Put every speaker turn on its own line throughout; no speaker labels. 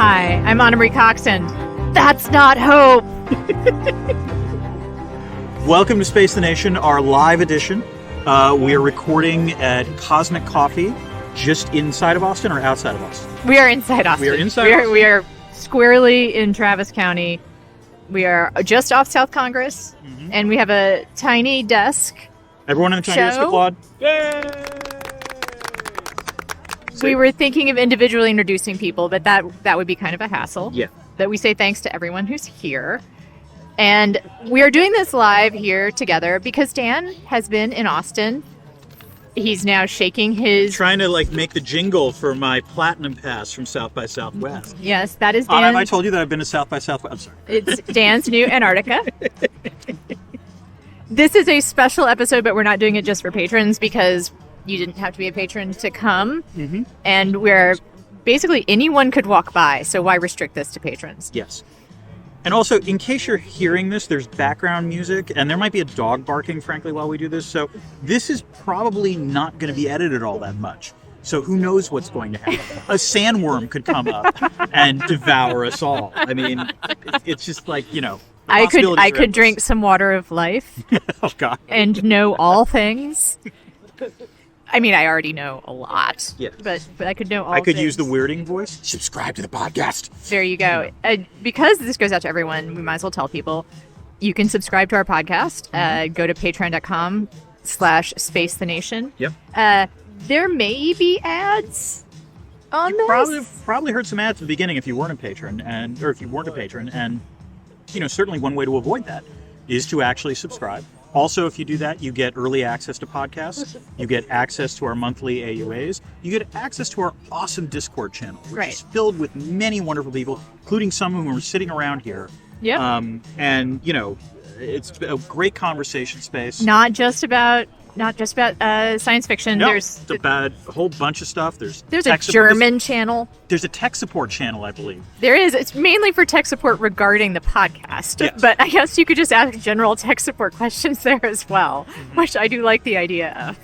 Hi, I'm Anna Marie Coxon. That's not hope.
Welcome to Space the Nation, our live edition. We are recording at Cosmic Coffee, just inside of Austin or outside of Austin?
We are inside Austin.
We are inside Austin.
We are squarely in Travis County. We are just off South Congress, and we have a tiny desk.
Everyone in the tiny desk applaud. Yay!
We were thinking of individually introducing people, but that would be kind of a hassle.
Yeah.
But we say thanks to everyone who's here. And we are doing this live here together because Dan has been in Austin. He's now shaking his...
Trying to make the jingle for my Platinum Pass from South by Southwest.
Yes, that is
Anna,
Dan's...
have I told you that I've been to South by Southwest? I'm sorry.
It's Dan's new Antarctica. This is a special episode, but we're not doing it just for patrons because you didn't have to be a patron to come.
Mm-hmm.
And we're... Basically, anyone could walk by, so why restrict this to patrons?
Yes. And also, in case you're hearing this, there's background music, and there might be a dog barking, frankly, while we do this. So this is probably not going to be edited all that much. So who knows what's going to happen? A sandworm could come up and devour us all. I mean, it's just
I could drink some water of life.
Oh, God.
And know all things. I mean, I already know a lot.
Yes.
But I could know all
I could
things.
use the weirding voice. Subscribe to the podcast.
There you go. Because this goes out to everyone, we might as well tell people. You can subscribe to our podcast. Go to patreon.com/spacethenation.
Yep.
There may be ads on this.
Probably heard some ads at the beginning if you weren't a patron, and certainly one way to avoid that is to actually subscribe. Also, if you do that, you get early access to podcasts, you get access to our monthly AUAs, you get access to our awesome Discord channel, which is filled with many wonderful people, including some who are sitting around here.
Yeah.
It's a great conversation space.
Not just about science fiction.
No,
There's
about a whole bunch of stuff. There's
a German channel.
There's a tech support channel, I believe.
There is. It's mainly for tech support regarding the podcast.
Yes.
But I guess you could just ask general tech support questions there as well, which I do like the idea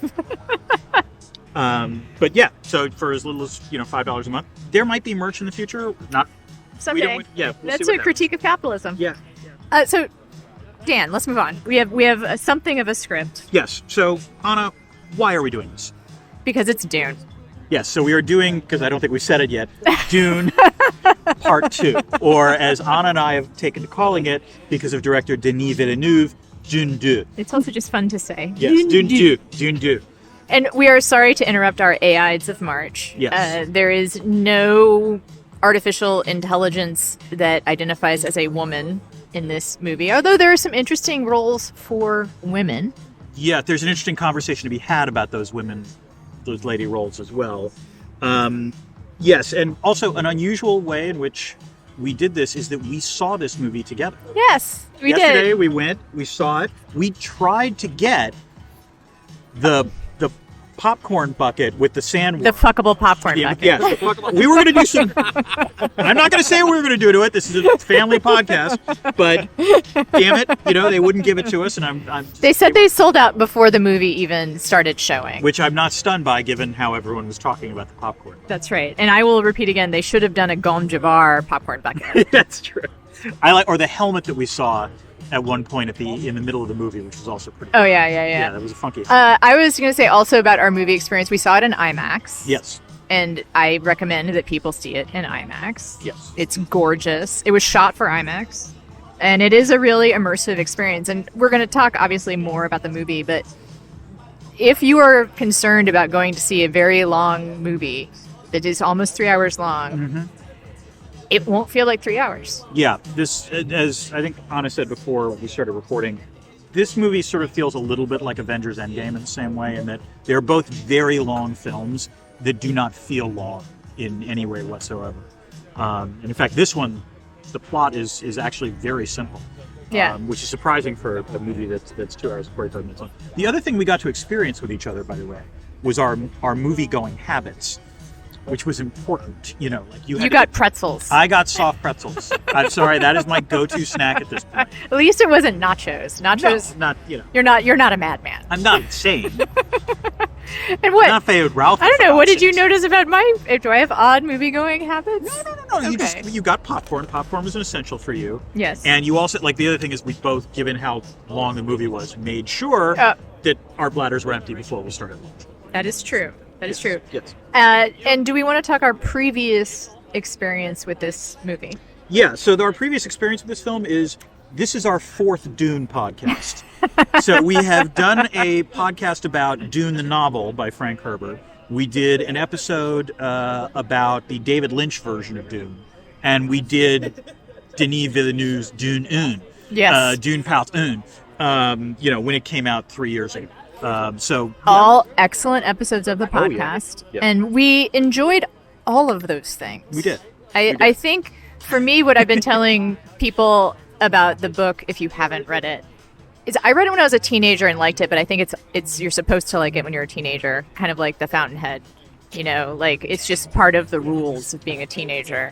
of. But yeah, so for as little as $5 a month, there might be merch in the future. Not
someday.
We'll
That's
see
a critique of capitalism.
Yeah.
So, Dan, let's move on. We have something of a script.
Yes. So, Anna, why are we doing this?
Because it's Dune.
Yes. So we are doing, because I don't think we said it yet, Dune Part 2. Or as Anna and I have taken to calling it, because of director Denis Villeneuve, Dune 2.
It's also just fun to say.
Yes, Dune 2. Dune 2.
And we are sorry to interrupt our AIs of March.
Yes.
There is no artificial intelligence that identifies as a woman in this movie, although there are some interesting roles for women.
Yeah, there's an interesting conversation to be had about those lady roles as well. Yes, and also an unusual way in which we did this is that we saw this movie together.
Yes, we did.
Yesterday we went, we saw it. We tried to get the popcorn bucket with the sandworm.
The fuckable popcorn bucket.
Yes, we were going to do some... I'm not going to say what we were going to do to it. This is a family podcast. But, damn it, they wouldn't give it to us. And
They said they sold out before the movie even started showing.
Which I'm not stunned by, given how everyone was talking about the popcorn.
That's right. And I will repeat again, they should have done a Gomme Jabbar popcorn bucket.
That's true. Or the helmet that we saw at one point in the middle of the movie, which was also pretty cool.
Oh, yeah.
Yeah, that was a funky.
I was going to say also about our movie experience, we saw it in IMAX.
Yes.
And I recommend that people see it in IMAX.
Yes.
It's gorgeous. It was shot for IMAX. And it is a really immersive experience. And we're going to talk, obviously, more about the movie. But if you are concerned about going to see a very long movie that is almost 3 hours long, it won't feel like 3 hours.
Yeah, this, as I think Anna said before we started recording, this movie sort of feels a little bit like Avengers Endgame in the same way, in that they're both very long films that do not feel long in any way whatsoever. And in fact, this one, the plot is actually very simple.
Yeah.
Which is surprising for a movie that's 2 hours and 45 minutes long. The other thing we got to experience with each other, by the way, was our movie-going habits, which was important. You
got pretzels.
I got soft pretzels. I'm sorry, that is my go-to snack at this point.
At least it wasn't nachos. Nachos.
No, not.
You're not a madman.
I'm not insane.
And what?
Not Fay with Ralph.
I don't know. What did you notice about my? Do I have odd movie-going habits?
No.
Okay.
You got popcorn. Popcorn was an essential for you.
Yes.
And you also the other thing is we both, given how long the movie was, made sure that our bladders were empty before we started.
That is true. That is true.
Yes.
And do we want to talk our previous experience with this movie?
Yeah. So our previous experience with this film is this is our 4th Dune podcast. So we have done a podcast about Dune the novel by Frank Herbert. We did an episode about the David Lynch version of Dune, and we did Denis Villeneuve's Dune 1.
Yes.
Dune Part 1. When it came out 3 years ago.
All excellent episodes of the podcast,
Yeah.
and we enjoyed all of those things.
We did.
I think for me, what I've been telling people about the book, if you haven't read it, is I read it when I was a teenager and liked it, but I think it's you're supposed to like it when you're a teenager, kind of like The Fountainhead, like it's just part of the rules of being a teenager.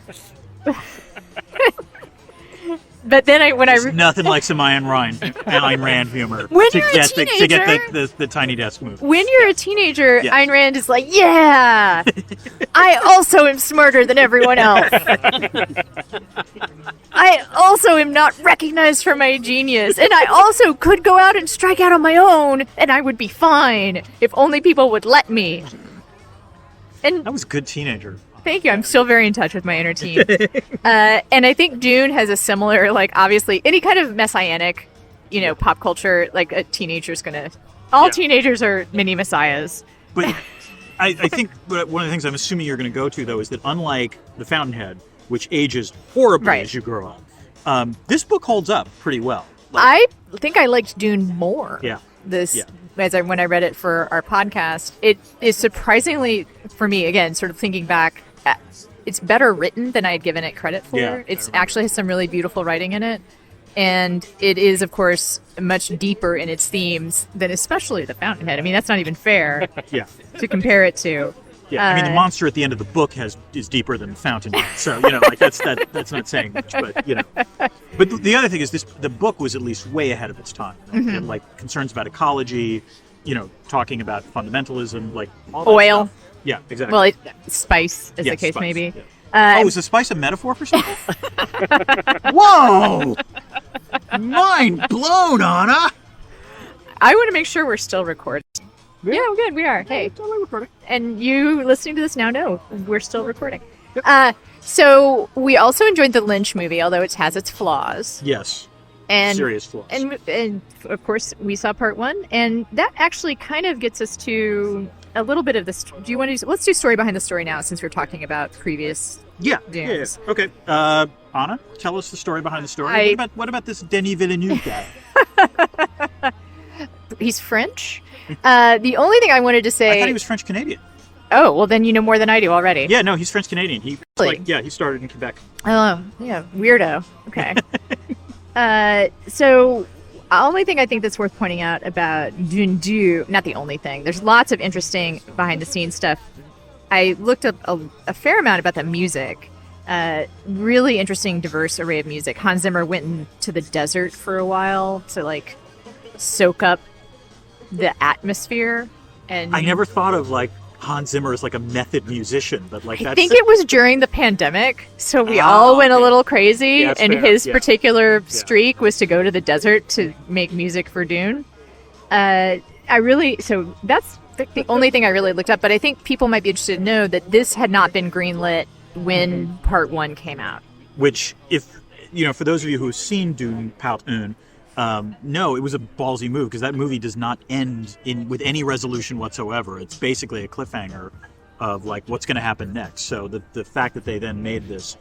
But then
There's nothing like some Ayn Rand humor
When
to
you're a
get
teenager,
the Tiny Desk movie.
When you're a teenager,
Yes.
Ayn Rand is like, yeah, I also am smarter than everyone else. I also am not recognized for my genius, and I also could go out and strike out on my own, and I would be fine if only people would let me. And
That was a good teenager.
thank you. I'm still very in touch with my inner teen. And I think Dune has a similar, obviously, any kind of messianic, pop culture, a teenager's gonna. All teenagers are mini messiahs.
But I think one of the things I'm assuming you're going to go to, though, is that unlike The Fountainhead, which ages horribly as you grow up, this book holds up pretty well.
I think I liked Dune more.
Yeah.
When I read it for our podcast, it is surprisingly, for me, again, sort of thinking back, it's better written than I had given it credit for.
Yeah,
It's actually has some really beautiful writing in it. And it is, of course, much deeper in its themes than especially The Fountainhead. I mean, that's not even fair to compare it to.
Yeah, I mean, the monster at the end of the book is deeper than the Fountainhead. So, that's not saying much, but, But the other thing is the book was at least way ahead of its time. Right? It had, concerns about ecology, talking about fundamentalism, all that
Oil.
stuff. Yeah, exactly.
Well, spice, as the case
spice,
may be.
Yeah. Is the spice a metaphor for something? Whoa! Mind blown, Anna!
I want to make sure we're still recording. Yeah, we're good. We are. Hey.
Totally recording.
And you listening to this now know we're still recording. So we also enjoyed the Lynch movie, although it has its flaws.
Yes.
And
serious flaws.
And of course, we saw part 1, and that actually kind of gets us to a little bit of this. Do you want to? Let's do story behind the story now, since we're talking about previous.
Yeah.
Dunes.
Yeah. Okay. Anna, tell us the story behind the story. What about this Denis Villeneuve guy?
He's French. The only thing I wanted to say.
I thought he was French Canadian.
Oh, well, then you know more than I do already.
Yeah, no, he's French Canadian.
Really?
He started in Quebec.
Oh, yeah, weirdo. Okay. So, the only thing I think that's worth pointing out about Dune 2, not the only thing, there's lots of interesting behind-the-scenes stuff. I looked up a fair amount about the music. Really interesting, diverse array of music. Hans Zimmer went into the desert for a while to, soak up the atmosphere. And
I never thought of, Hans Zimmer as, a method musician, but, that's...
I think it was during the pandemic, so we all went a little crazy,
Yeah,
and
fair.
his particular streak was to go to the desert to make music for Dune. So that's the only thing I really looked up, but I think people might be interested to know that this had not been greenlit when part 1 came out.
Which, for those of you who have seen Dune Part 1, no, it was a ballsy move, because that movie does not end with any resolution whatsoever. It's basically a cliffhanger of what's going to happen next. So the fact that they then made this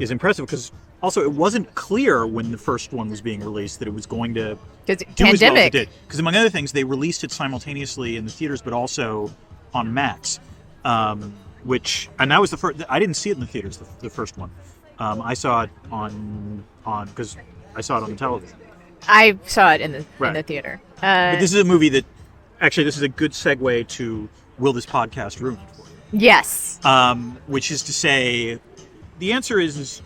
is impressive, because also it wasn't clear when the first one was being released that it was going to do as well as it did. Because among other things, they released it simultaneously in the theaters, but also on Max, and that was the first. I didn't see it in the theaters, the first one. I saw it on because I saw it on the television.
I saw it in the theater.
But this is a movie that, actually, this is a good segue to will this podcast ruin it for you?
Yes.
Which is to say, the answer is,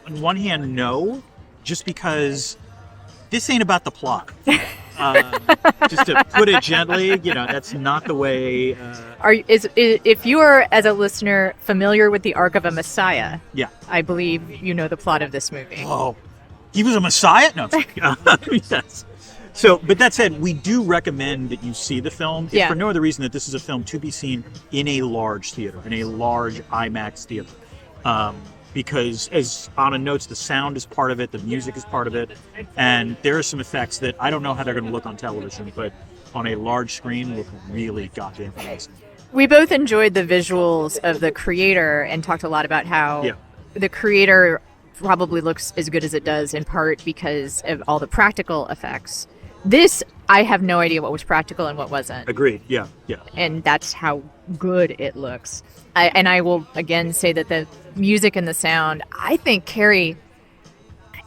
on one hand, no, just because this ain't about the plot. Just to put it gently, that's not the way.
If you are, as a listener, familiar with the arc of a Messiah,
Yeah.
I believe you know the plot of this movie.
Oh, he was a Messiah? No. Yes. So, but that said, we do recommend that you see the film, if for no other reason that this is a film to be seen in a large theater, in a large IMAX theater. Because, as Anna notes, the sound is part of it, the music is part of it, and there are some effects that I don't know how they're going to look on television, but on a large screen look really goddamn amazing.
We both enjoyed the visuals of the creator and talked a lot about how the creator probably looks as good as it does in part because of all the practical effects. This, I have no idea what was practical and what wasn't.
Agreed. Yeah.
And that's how good it looks. I will again say that the music and the sound, I think, carry.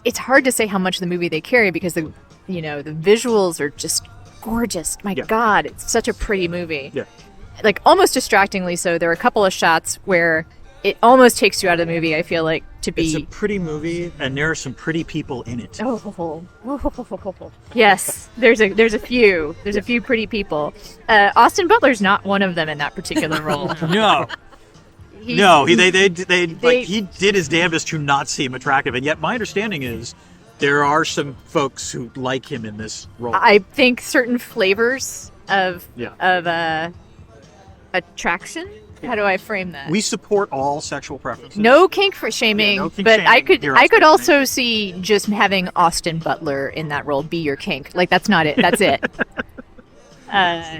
It's hard to say how much of the movie they carry because the visuals are just gorgeous. My God, it's such a pretty movie.
Yeah.
Like almost distractingly so. There are a couple of shots where it almost takes you out of the movie, I feel like, to be...
It's a pretty movie, and there are some pretty people in it.
Yes, there's a few. There's a few pretty people. Austin Butler's not one of them in that particular role.
No. He did his damnedest to not seem attractive, and yet my understanding is there are some folks who like him in this role.
I think certain flavors of attraction. How do I frame that?
We support all sexual preferences.
No kink for shaming,
no kink
but
shaming.
I could also see just having Austin Butler in that role be your kink. Like that's not it. That's it.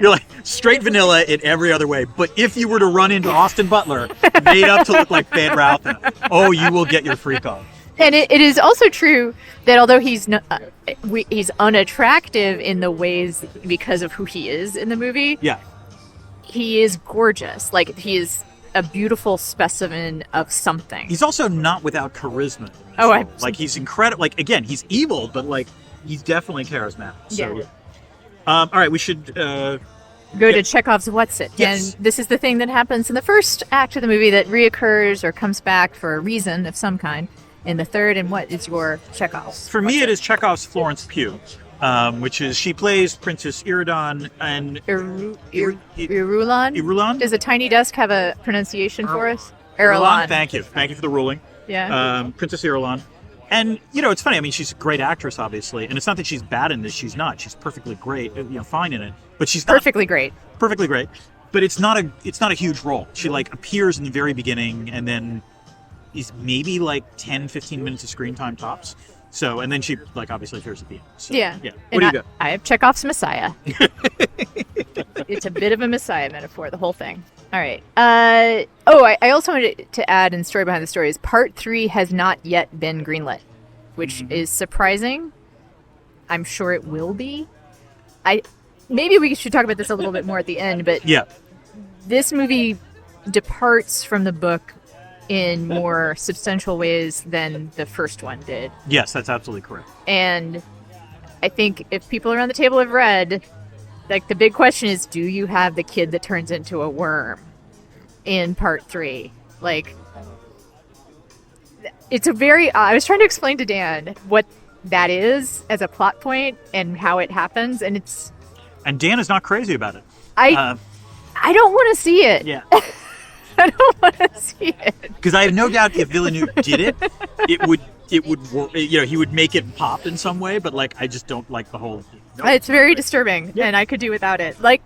You're like straight vanilla in every other way, but if you were to run into Austin Butler made up to look like Van Routhen, you will get your freak on.
And it is also true that although he's unattractive in the ways because of who he is in the movie, he is gorgeous. Like he is a beautiful specimen of something.
He's also not without charisma. Like he's incredible. Like again, he's evil, but like he's definitely charismatic. So all right, we should
go to Chekhov's What's It.
Yes.
And this is the thing that happens in the first act of the movie that reoccurs or comes back for a reason of some kind in the third. And what is your Chekhov's?
For me, it is Chekhov's Florence Pugh. Which is she plays Princess Irulan and
Irulan. Does a tiny desk have a pronunciation for us? Irulan.
Thank you for the ruling.
Yeah.
Princess Irulan, and it's funny. I mean, she's a great actress, obviously, and it's not that she's bad in this. She's not. She's perfectly great. Fine in it. But she's not
perfectly great.
Perfectly great. But it's not a huge role. She like appears in the very beginning, and then is maybe like 10, 15 minutes of screen time tops. So, and then she, obviously appears at the end. So,
yeah.
What do you got?
I have Chekhov's Messiah. It's a bit of a Messiah metaphor, the whole thing. All right. I also wanted to add in Story Behind the Story is Part 3 has not yet been greenlit, which is surprising. I'm sure it will be. Maybe we should talk about this a little bit more at the end, but this movie departs from the book in more substantial ways than the first one did.
Yes, that's absolutely correct.
And I think if people around the table have read, the big question is, do you have the kid that turns into a worm in Part 3? It's a very... I was trying to explain to Dan what that is as a plot point and how it happens, and it's...
And Dan is not crazy about it.
I don't want to see it.
Yeah.
I don't want to see it.
Because I have no doubt if Villeneuve did it, it would work. He would make it pop in some way. But I just don't like the whole. No.
It's very disturbing, and I could do without it. I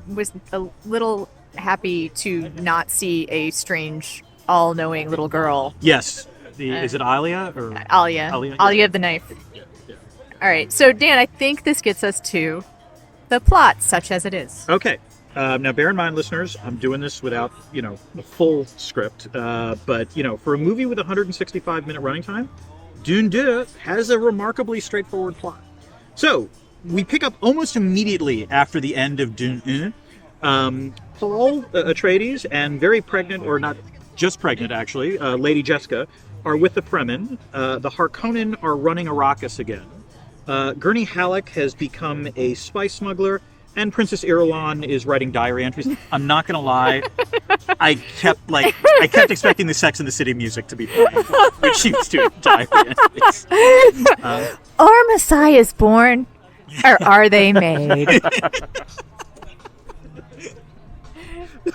was a little happy to not see a strange, all-knowing little girl.
Yes. Is it Alia or
Alia? Alia of the Knife.
Yeah.
All right. So Dan, I think this gets us to the plot, such as it is.
Okay. Now, bear in mind, listeners, I'm doing this without, the full script. But, for a movie with a 165-minute running time, Dune 2 has a remarkably straightforward plot. So, we pick up almost immediately after the end of Dune 1. Paul Atreides and very pregnant, or not just pregnant, actually, Lady Jessica, are with the Fremen. The Harkonnen are running Arrakis again. Gurney Halleck has become a spice smuggler. And Princess Irulan is writing diary entries. I'm not gonna lie, I kept expecting the Sex and the City music to be playing when she was doing diary entries.
Our Messiah is born. Or are they made?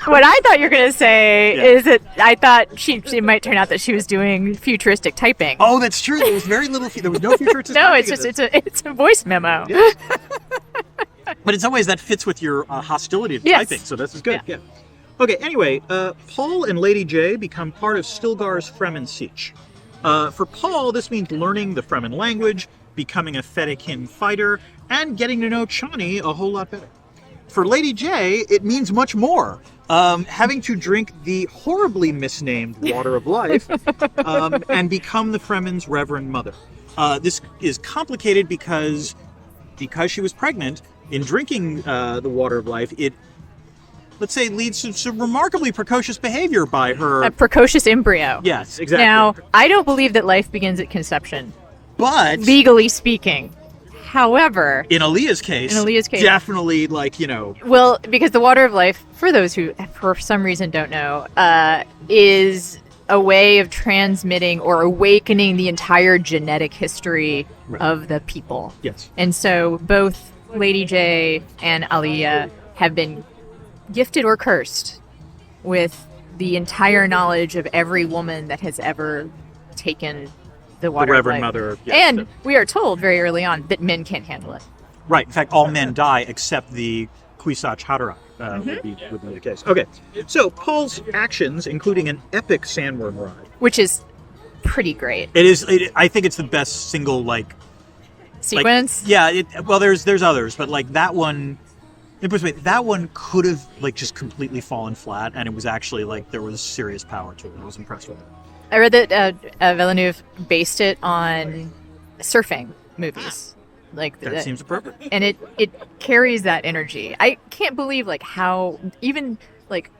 What I thought you were going to say is that I thought she might turn out that she was doing futuristic typing.
Oh, that's true. There was very little. There was no futuristic.
No,
typing
it's
in
just it's a voice memo.
Yeah. But in some ways, that fits with your hostility to typing. So this is good. Yeah. Okay. Anyway, Paul and Lady J become part of Stilgar's Fremen siege. For Paul, this means learning the Fremen language, becoming a Fedaykin fighter, and getting to know Chani a whole lot better. For Lady J, it means much more. Having to drink the horribly misnamed water of life and become the Fremen's Reverend Mother. This is complicated because she was pregnant. In drinking the water of life, it, let's say, leads to some remarkably precocious behavior by her.
A precocious embryo.
Yes, exactly.
Now, I don't believe that life begins at conception.
But
legally speaking. However,
in Aaliyah's case, definitely,
well, because the water of life, for those who for some reason don't know, is a way of transmitting or awakening the entire genetic history of the people.
Yes.
And so both Lady J and Aaliyah have been gifted or cursed with the entire knowledge of every woman that has ever taken the water
Reverend
of life.
Mother. Yes,
and we are told very early on that men can't handle it.
Right. In fact, all men die except the Kwisatz Haderach would be the case. Okay. So Paul's actions, including an epic sandworm ride,
which is pretty great.
It is. I think it's the best single
sequence.
Well, there's others, but that one. That one could have just completely fallen flat, and it was actually there was serious power to it. I was impressed with it.
I read that Villeneuve based it on surfing movies.
That seems appropriate.
And it carries that energy. I can't believe how even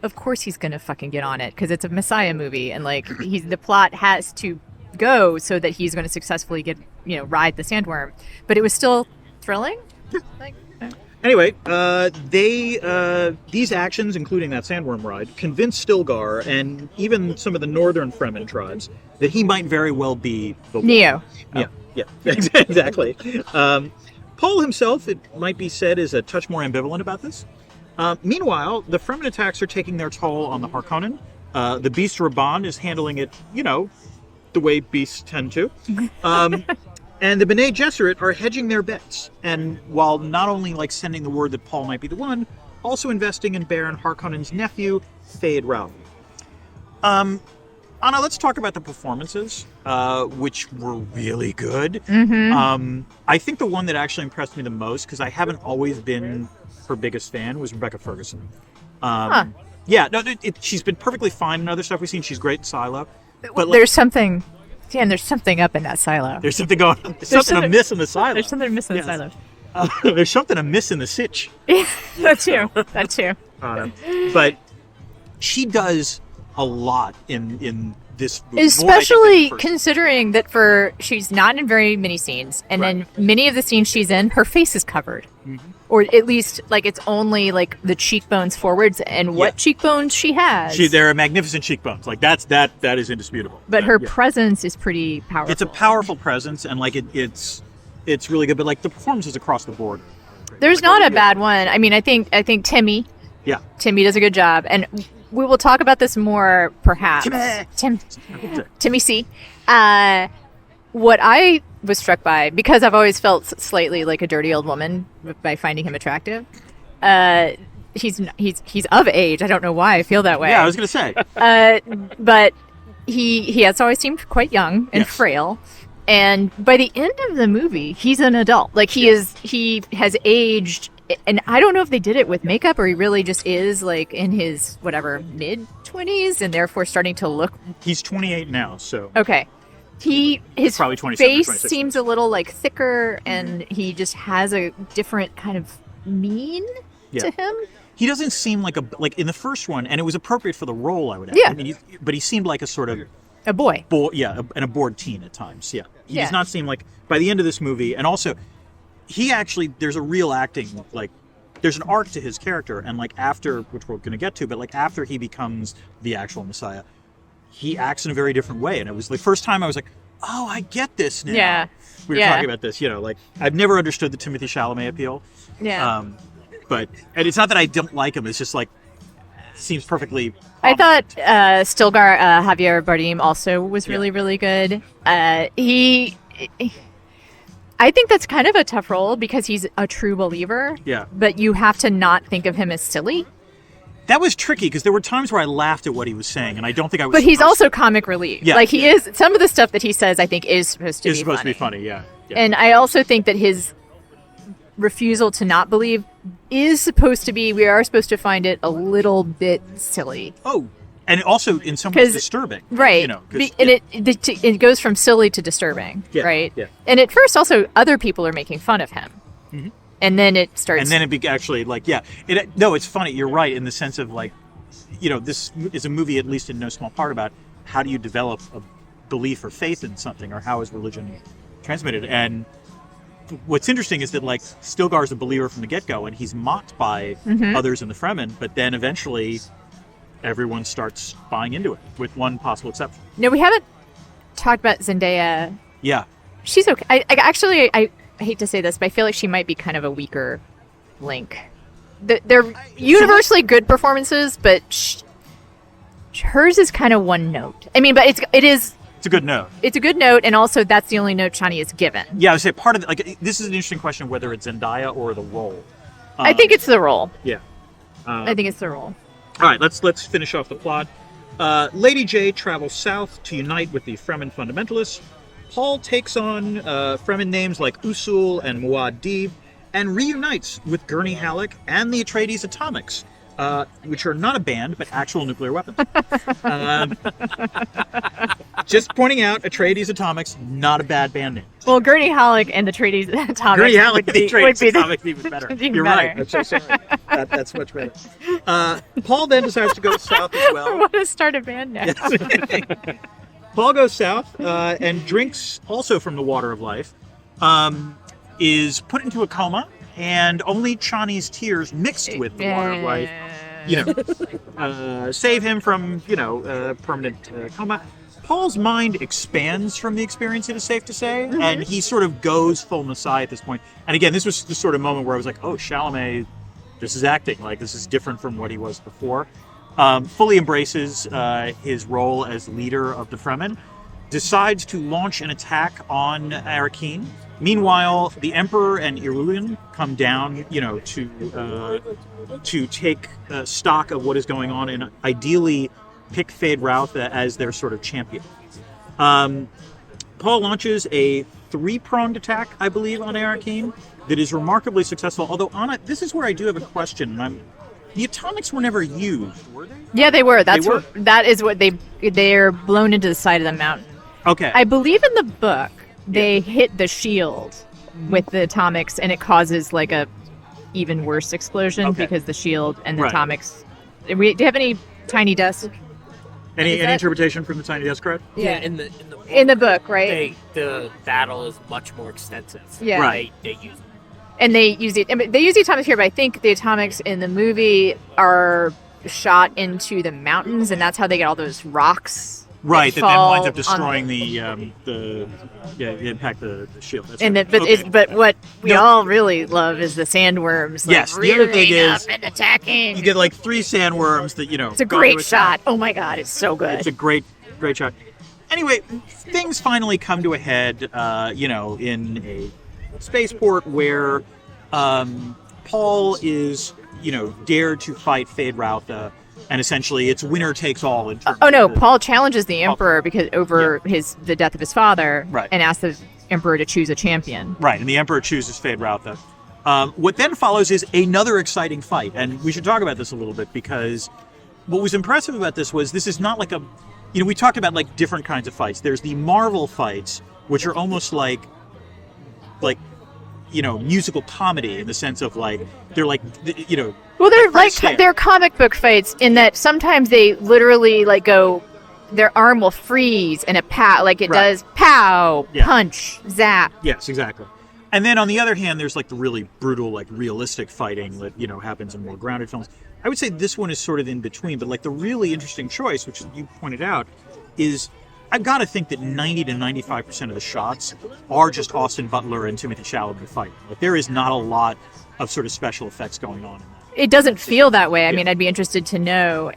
of course he's gonna fucking get on it because it's a Messiah movie and the plot has to go so that he's gonna successfully ride the sandworm. But it was still thrilling.
Anyway, these actions, including that sandworm ride, convinced Stilgar and even some of the northern Fremen tribes that he might very well be the
Neo.
Yeah, exactly. Paul himself, it might be said, is a touch more ambivalent about this. Meanwhile, the Fremen attacks are taking their toll on the Harkonnen. The Beast Raban is handling it, the way beasts tend to. And the Bene Gesserit are hedging their bets, and while not only sending the word that Paul might be the one, also investing in Baron Harkonnen's nephew, Fade Ralph. Anna, let's talk about the performances, which were really good.
Mm-hmm.
I think the one that actually impressed me the most, because I haven't always been her biggest fan, was Rebecca Ferguson. Yeah, no, she's been perfectly fine in other stuff we've seen. She's great in Silo. But
there's something up in that silo.
There's something going on. There's something amiss in the silo.
There's something amiss in the silo.
There's something amiss in the sitch.
Yeah, that too.
But she does a lot in this movie.
Especially considering that she's not in very many scenes, and then many of the scenes she's in, her face is covered. Mm-hmm. Or at least it's only the cheekbones forwards, and what cheekbones she has.
They're magnificent cheekbones. That is indisputable.
But her presence is pretty powerful.
It's a powerful presence, and it's really good. But the performances across the board.
There's not a bad one. I mean, I think Timmy.
Yeah.
Timmy does a good job, and we will talk about this more perhaps. Timmy C. What I was struck by, because I've always felt slightly like a dirty old woman by finding him attractive. He's of age. I don't know why I feel that way.
Yeah, I was going to say.
But he has always seemed quite young and frail. And by the end of the movie, he's an adult. He has aged. And I don't know if they did it with makeup or he really just is in his mid-20s and therefore starting to look.
He's 28 now, so.
Okay. His
probably
face seems a little like thicker, and he just has a different kind of mien to him.
He doesn't seem like in the first one, and it was appropriate for the role, I would add.
Yeah.
I mean, but he seemed like a sort of
a boy.
And a bored teen at times. Yeah. He does not seem like by the end of this movie, and also he actually there's a real acting there's an arc to his character, and after, which we're going to get to, but after he becomes the actual Messiah, he acts in a very different way. And it was the first time I was like, oh, I get this now.
Yeah.
We were talking about this, like, I've never understood the Timothée Chalamet appeal.
Yeah.
And it's not that I don't like him, it's just like, seems perfectly
I thought Stilgar, Javier Bardem also was really, really good. I think that's kind of a tough role because he's a true believer.
Yeah.
But you have to not think of him as silly.
That was tricky because there were times where I laughed at what he was saying, and I don't think I was.
But he's also comic relief.
Yeah.
Like, he is. Some of the stuff that he says, I think, is supposed to be
funny. Yeah.
And I also think that his refusal to not believe is supposed to be. We are supposed to find it a little bit silly.
Oh, and also in some ways disturbing,
right? It goes from silly to disturbing, right? Yeah. And at first, also, other people are making fun of him. Mm-hmm. And then it starts...
And then it actually, like, it's funny. You're right in the sense of, like, this is a movie, at least in no small part, about how do you develop a belief or faith in something, or how is religion transmitted. And what's interesting is that, like, Stilgar is a believer from the get-go, and he's mocked by others in the Fremen, but then eventually everyone starts buying into it, with one possible exception.
No, we haven't talked about Zendaya.
Yeah.
She's okay. I hate to say this, but I feel like she might be kind of a weaker link. They're universally good performances, but hers is kind of one note. I mean, but it is.
It's a good note.
It's a good note, and also that's the only note Chani is given.
Yeah, I would say part of it, like, this is an interesting question whether it's Zendaya or the role.
I think it's the role.
Yeah.
I think it's the role.
All right, let's finish off the plot. Lady J travels south to unite with the Fremen fundamentalists. Paul takes on Fremen names like Usul and Muad'Dib and reunites with Gurney Halleck and the Atreides Atomics, which are not a band, but actual nuclear weapons. Just pointing out, Atreides Atomics, not a bad band name.
Well, Gurney Halleck and the Atreides Atomics
Gurney Halleck and the Atreides
would
Atomics even better. You're right. I'm so sorry. That's much better. Paul then decides to go south as well.
I want to start a band now.
Yes. Paul goes south and drinks also from the water of life, is put into a coma, and only Chani's tears mixed with the water of life, save him from, permanent coma. Paul's mind expands from the experience, it is safe to say, and he sort of goes full Messiah at this point. And again, this was the sort of moment where I was like, oh, Chalamet, this is acting. Like, this is different from what he was before. Fully embraces his role as leader of the Fremen, decides to launch an attack on Arrakeen. Meanwhile, the Emperor and Irulan come down, to take stock of what is going on and ideally pick Fade Routh as their sort of champion. Paul launches a 3-pronged attack, I believe, on Arrakeen that is remarkably successful. Although, Anna, this is where I do have a question. The atomics were never used, were they?
Yeah, they were. That is what they're blown into the side of the mountain.
Okay.
I believe in the book they hit the shield with the atomics, and it causes like a even worse explosion because the shield and the atomics. Do you have any tiny desk?
Any interpretation from the tiny desk crowd?
Yeah,
in the book, right?
The battle is much more extensive.
Yeah,
right.
They use it.
And they use the atomics here, but I think the atomics in the movie are shot into the mountains, and that's how they get all those rocks.
Right, that then winds up destroying the impact the shield. That's
and
right.
but what we all really love is the sandworms. Like,
yes, the other thing is
and attacking.
You get like 3 sandworms that
It's a great shot. Oh my god, it's so good.
It's a great shot. Anyway, things finally come to a head. In a spaceport where Paul is dared to fight Fade Routh. And essentially, it's winner takes all.
Paul challenges the Emperor because over the death of his father, and asks the Emperor to choose a champion.
Right, and the Emperor chooses Fade Routh. What then follows is another exciting fight, and we should talk about this a little bit because what was impressive about this is not like we talked about like different kinds of fights. There's the Marvel fights, which are almost like musical comedy in the sense of like they're like
Well, they're comic book fights in that sometimes they literally like go, their arm will freeze and does pow, punch, zap.
Yes, exactly. And then on the other hand, there's like the really brutal, like realistic fighting that happens in more grounded films. I would say this one is sort of in between, but like the really interesting choice, which you pointed out, is I've got to think that 90 to 95% of the shots are just Austin Butler and Timothée Chalamet fighting. Like, there is not a lot of sort of special effects going on in that.
It doesn't feel that way. I mean, I'd be interested to know.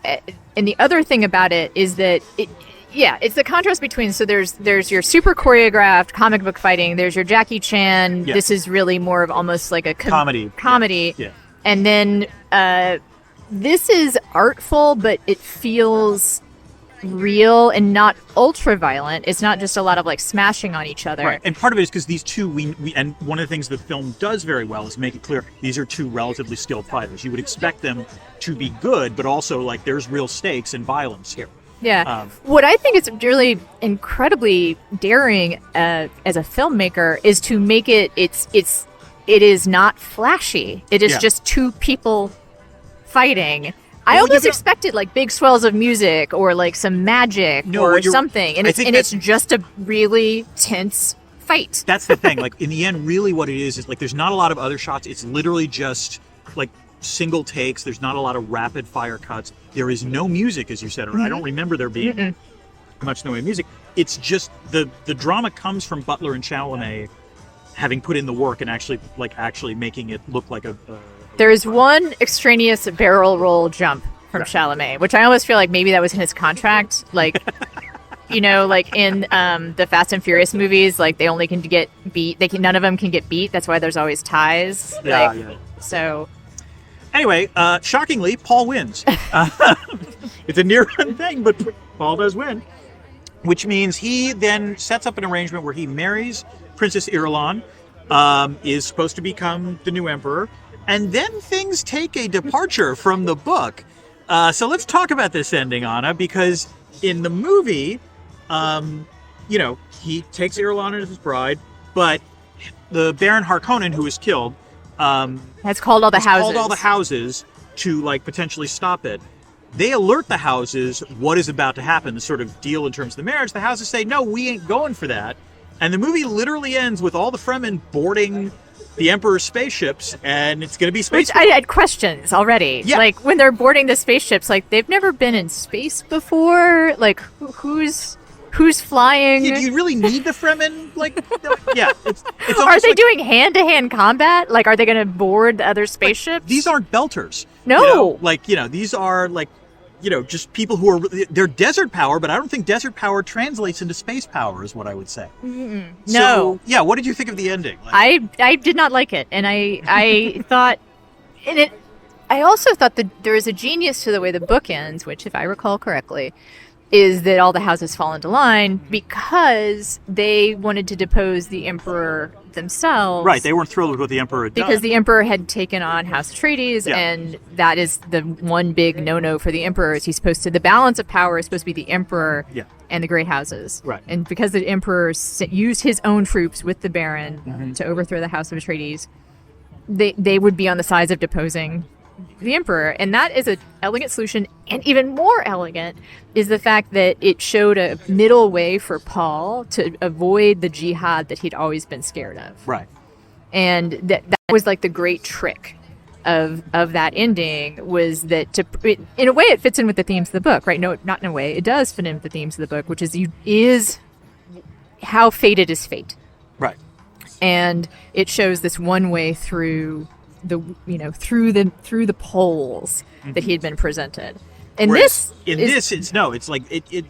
And the other thing about it is that it's the contrast between, so there's your super choreographed comic book fighting, there's your Jackie Chan, this is really more of almost like a comedy.
Yeah.
And then this is artful, but it feels real and not ultra violent. It's not just a lot of like smashing on each other.
Right. And part of it is because these two, we and one of the things the film does very well is make it clear these are two relatively skilled fighters. You would expect them to be good, but also like there's real stakes and violence here.
Yeah. What I think is really incredibly daring as a filmmaker is to make it it is not flashy. It is just two people fighting. I almost expected like big swells of music or like some magic or something, and it's just a really tense fight.
That's the thing. Like in the end, really, what it is like there's not a lot of other shots. It's literally just like single takes. There's not a lot of rapid fire cuts. There is no music, as you said. I don't remember there being much in the way of music. It's just the drama comes from Butler and Chalamet having put in the work and actually making it look like a.
There is one extraneous barrel roll jump from Chalamet, which I almost feel like maybe that was in his contract. Like, like in the Fast and Furious movies, like they only can get beat. None of them can get beat. That's why there's always ties. So.
Anyway, shockingly, Paul wins. It's a near-run thing, but Paul does win, which means he then sets up an arrangement where he marries Princess Irulan, is supposed to become the new emperor. And then things take a departure from the book. So let's talk about this ending, Anna, because in the movie, he takes Irulan as his bride, but the Baron Harkonnen, who is killed,
has called all the
houses to like potentially stop it. They alert the houses what is about to happen, the sort of deal in terms of the marriage. The houses say, no, we ain't going for that. And the movie literally ends with all the Fremen boarding the Emperor's spaceships, and it's going to be space.
Which I had questions already.
Yeah.
Like, when they're boarding the spaceships, like, they've never been in space before. Like, who's flying?
Yeah, do you really need the Fremen? Like, yeah. It's
are they doing hand-to-hand combat? Like, are they going to board the other spaceships?
These aren't belters.
No.
These are, like, just people who are, they're desert power, but I don't think desert power translates into space power is what I would say.
No.
So, yeah, what did you think of the ending?
Like, I did not like it. And I thought, I also thought that there is a genius to the way the book ends, which, if I recall correctly, is that all the houses fall into line because they wanted to depose the emperor themselves.
Right, they weren't thrilled with what the emperor had done.
Because the emperor had taken on House Atreides, and that is the one big no-no for the emperor. Is the balance of power is supposed to be the emperor and the great houses.
Right.
And because the emperor used his own troops with the Baron to overthrow the House of Atreides, they would be on the sides of deposing the emperor, and that is an elegant solution. And even more elegant is the fact that it showed a middle way for Paul to avoid the jihad that he'd always been scared of.
Right.
And that was like the great trick of that ending, was that in a way it fits in with the themes of the book, right? No, not in a way. It does fit in with the themes of the book, which is how fated is fate.
Right.
And it shows this one way through through the poles that he had been presented. And
it's like it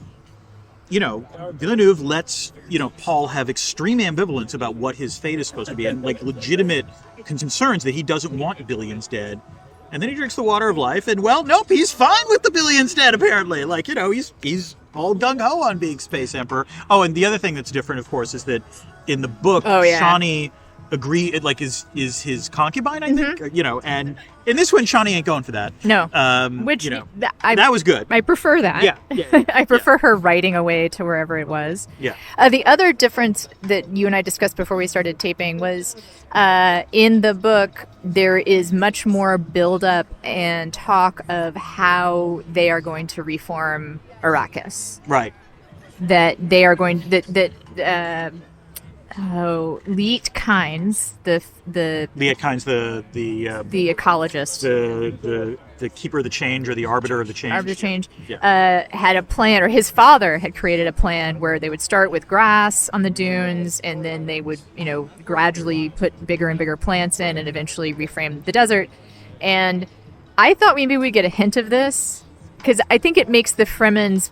Villeneuve lets Paul have extreme ambivalence about what his fate is supposed to be, and like legitimate concerns that he doesn't want billions dead. And then he drinks the water of life, and nope, he's fine with the billions dead apparently. Like, he's all gung-ho on being space emperor. Oh, and the other thing that's different, of course, is that in the book, Shawnee is his concubine, I think, and in this one, Shawnee ain't going for that.
No,
that was good.
I prefer that.
Yeah.
I prefer her riding away to wherever it was.
Yeah.
The other difference that you and I discussed before we started taping was in the book, there is much more build-up and talk of how they are going to reform Arrakis.
Right.
That they are going Leet Kynes, the
Leah Kynes, the
ecologist,
the keeper of the change or the arbiter of the change.
had a plan, or his father had created a plan where they would start with grass on the dunes, and then they would, gradually put bigger and bigger plants in, and eventually reframe the desert. And I thought maybe we'd get a hint of this, because I think it makes the Fremen's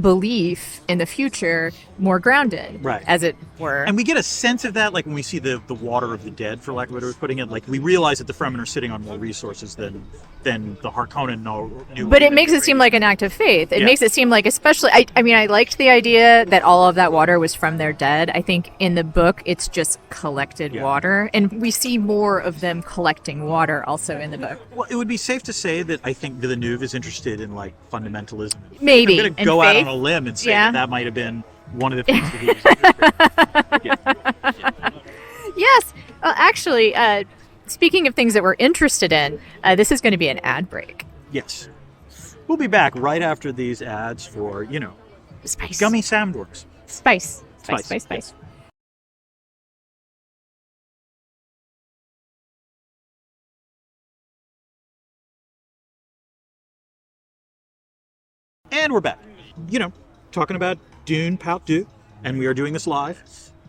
belief in the future more grounded,
right,
as it were.
And we get a sense of that, like when we see the water of the dead, for lack of a better way of putting it. Like we realize that the Fremen are sitting on more resources than the Harkonnen knew.
But it makes it seem like an act of faith. It makes it seem like, especially, I mean, I liked the idea that all of that water was from their dead. I think in the book it's just collected water, and we see more of them collecting water also in the book.
Well, it would be safe to say that I think Villeneuve is interested in like fundamentalism.
Maybe.
I'm going to go out on a limb and say that might have been one of the things that he was interested in.
Yes. Well, actually, speaking of things that we're interested in, this is going to be an ad break.
Yes. We'll be back right after these ads for,
Spice.
Gummy Samdorks.
Spice.
And we're back. Talking about Dune, Part 2, and we are doing this live.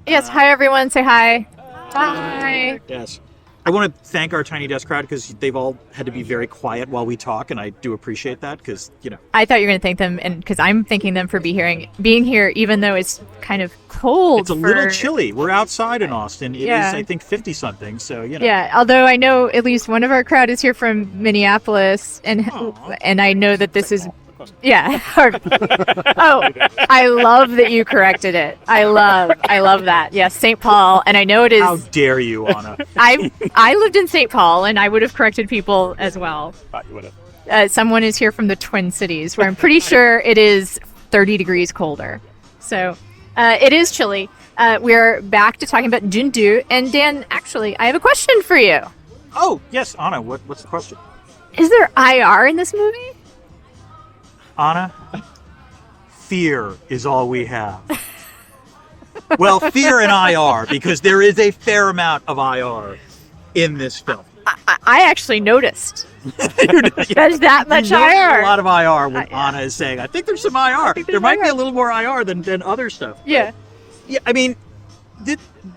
Yes, hi everyone, say hi. Hi.
Yes. I want to thank our Tiny Desk crowd because they've all had to be very quiet while we talk, and I do appreciate that because,
I thought you were going to thank them, and because I'm thanking them for being here, even though it's kind of cold.
It's a little chilly. We're outside in Austin. It is, I think, 50-something, so,
Yeah, although I know at least one of our crowd is here from Minneapolis, and I know that this is... Yeah. Oh, I love that you corrected it. I love that. Yes, St. Paul, and I know it is.
How dare you, Anna?
I lived in St. Paul, and I would have corrected people as well.
Thought you would have.
Someone is here from the Twin Cities, where I'm pretty sure it is 30 degrees colder. So it is chilly. We're back to talking about Dune 2, and Dan, actually, I have a question for you.
Oh, yes, Anna. What's the question?
Is there IR in this movie?
Anna, fear is all we have. Well, fear and IR, because there is a fair amount of IR in this film.
I actually noticed. There's that much IR.
A lot of IR when Anna is saying, I think there's some IR. There might be a little more IR than other stuff.
Yeah.
Yeah, I mean,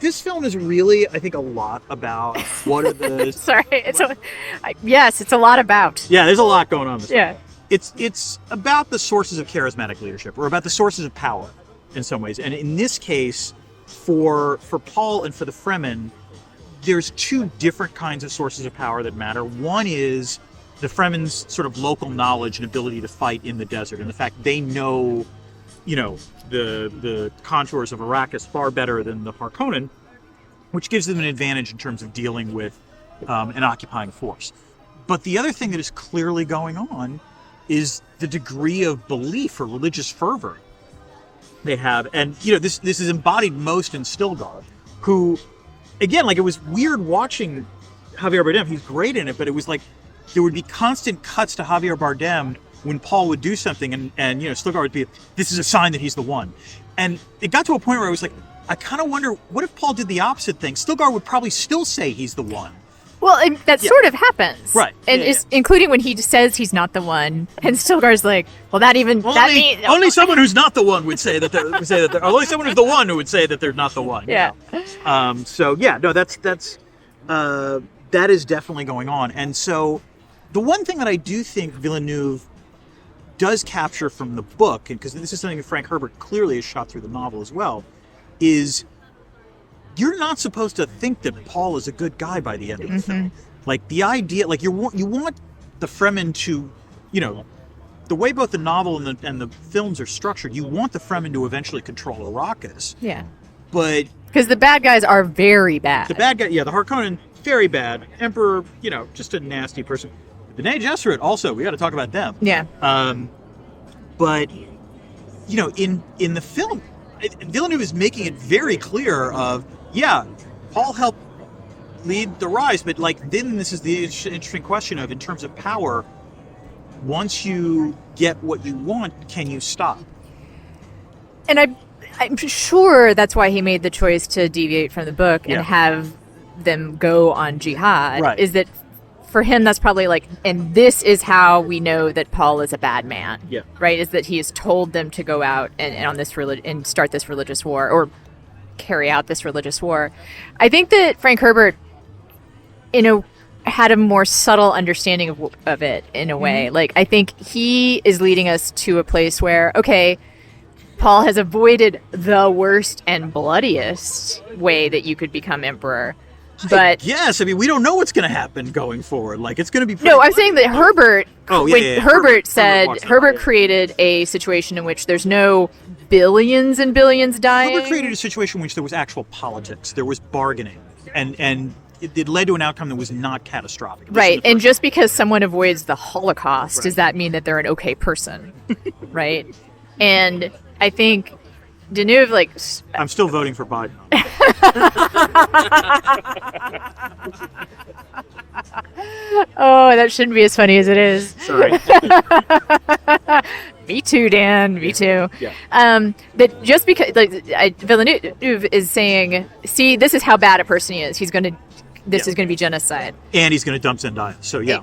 this film is really, I think, a lot about what are the...
Sorry. Yes, it's a lot about.
Yeah, there's a lot going on.
Yeah.
It's about the sources of charismatic leadership, or about the sources of power in some ways. And in this case, for Paul and for the Fremen, there's two different kinds of sources of power that matter. One is the Fremen's sort of local knowledge and ability to fight in the desert, and the fact they know, the contours of Arrakis far better than the Harkonnen, which gives them an advantage in terms of dealing with an occupying force. But the other thing that is clearly going on is the degree of belief or religious fervor they have. And, this is embodied most in Stilgar, who, again, like, it was weird watching Javier Bardem. He's great in it, but it was like there would be constant cuts to Javier Bardem when Paul would do something, and Stilgar would be, this is a sign that he's the one. And it got to a point where I was like, I kind of wonder, what if Paul did the opposite thing? Stilgar would probably still say he's the one.
Well, and that sort of happens,
right?
And including when he says he's not the one, and Stilgar's like, "Well,
only someone who's not the one would say that. Only someone who's the one who would say that they're not the one."
Yeah.
That is definitely going on. And so, the one thing that I do think Villeneuve does capture from the book, and because this is something that Frank Herbert clearly has shot through the novel as well, is you're not supposed to think that Paul is a good guy by the end of the film. Like, the idea, like, you want the Fremen to, the way both the novel and the films are structured, you want the Fremen to eventually control Arrakis.
Yeah.
But...
because the bad guys are very bad.
The bad guy, the Harkonnen, very bad. Emperor, just a nasty person. The Bene Gesserit, also, we got to talk about them.
Yeah.
But, in the film, Villeneuve is making it very clear of, Paul helped lead the rise, but then this is the interesting question of, in terms of power, once you get what you want, can you stop?
And I'm sure that's why he made the choice to deviate from the book and have them go on jihad.
Right.
Is that for him? That's probably like, and this is how we know that Paul is a bad man.
Yeah.
Right. Is that he has told them to go out and on this and start this religious war or carry out this religious war. I think that Frank Herbert, had a more subtle understanding of it in a way. Like, I think he is leading us to a place where, okay, Paul has avoided the worst and bloodiest way that you could become emperor. But
yes, I mean, we don't know what's going to happen going forward. Like, it's going to be...
No, I'm saying that Herbert...
Herbert
Herbert created a situation in which there's no billions and billions dying.
Herbert created a situation in which there was actual politics. There was bargaining. And it led to an outcome that was not catastrophic.
Right, and just because someone avoids the Holocaust, does that mean that they're an okay person? Right? And I think Deneuve, like...
I'm still voting for Biden.
Oh, that shouldn't be as funny as it is.
Sorry.
Me too, Dan. Me too.
Yeah.
That just because Villeneuve is saying, see, this is how bad a person he is. This is going to be genocide.
And he's going to dump Zendaya. So, yeah,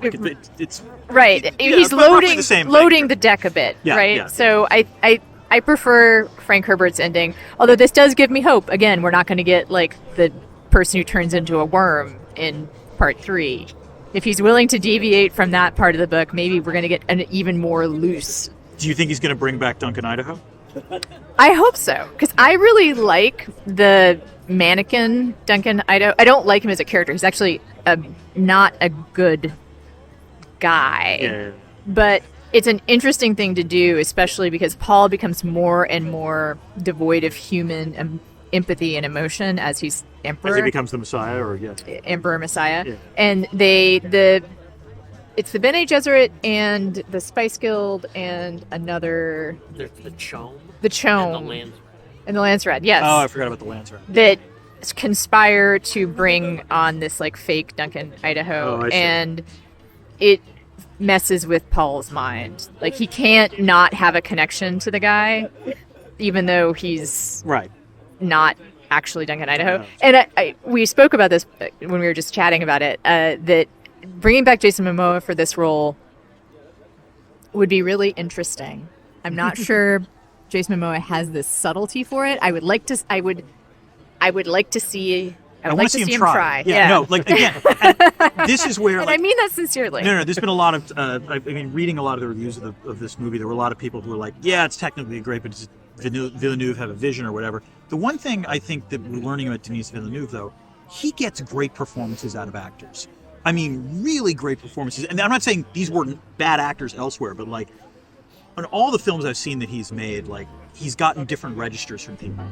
it's...
Right. He's loading the deck a bit, right? Yeah. So I prefer Frank Herbert's ending, although this does give me hope. Again, we're not going to get like the person who turns into a worm in part 3. If he's willing to deviate from that part of the book, maybe we're going to get an even more loose.
Do you think he's going to bring back Duncan Idaho?
I hope so, because I really like the mannequin Duncan Idaho. I don't like him as a character. He's actually not a good guy.
Yeah.
But it's an interesting thing to do, especially because Paul becomes more and more devoid of human empathy and emotion as he's emperor.
As he becomes the Messiah,
Emperor Messiah.
Yeah.
And it's the Bene Gesserit and the Spice Guild and another...
There's the Chome.
The Chome. And the Lancerat, yes.
Oh, I forgot about the Lancerat.
That conspire to bring on this like fake Duncan Idaho.
Oh, I see.
And it messes with Paul's mind. Like, he can't not have a connection to the guy, even though he's not actually Duncan Idaho.
No.
And we spoke about this when we were just chatting about it, that bringing back Jason Momoa for this role would be really interesting. I'm not sure Jason Momoa has this subtlety for it. I would like to see him try.
Yeah. No, like, again, this is where...
And I mean that sincerely.
No, there's been a lot of... reading a lot of the reviews of this movie, there were a lot of people who were like, yeah, it's technically great, but does Villeneuve have a vision or whatever? The one thing I think that we're learning about Denis Villeneuve, though, he gets great performances out of actors. I mean, really great performances. And I'm not saying these weren't bad actors elsewhere, but, like, on all the films I've seen that he's made, like, he's gotten different registers from people.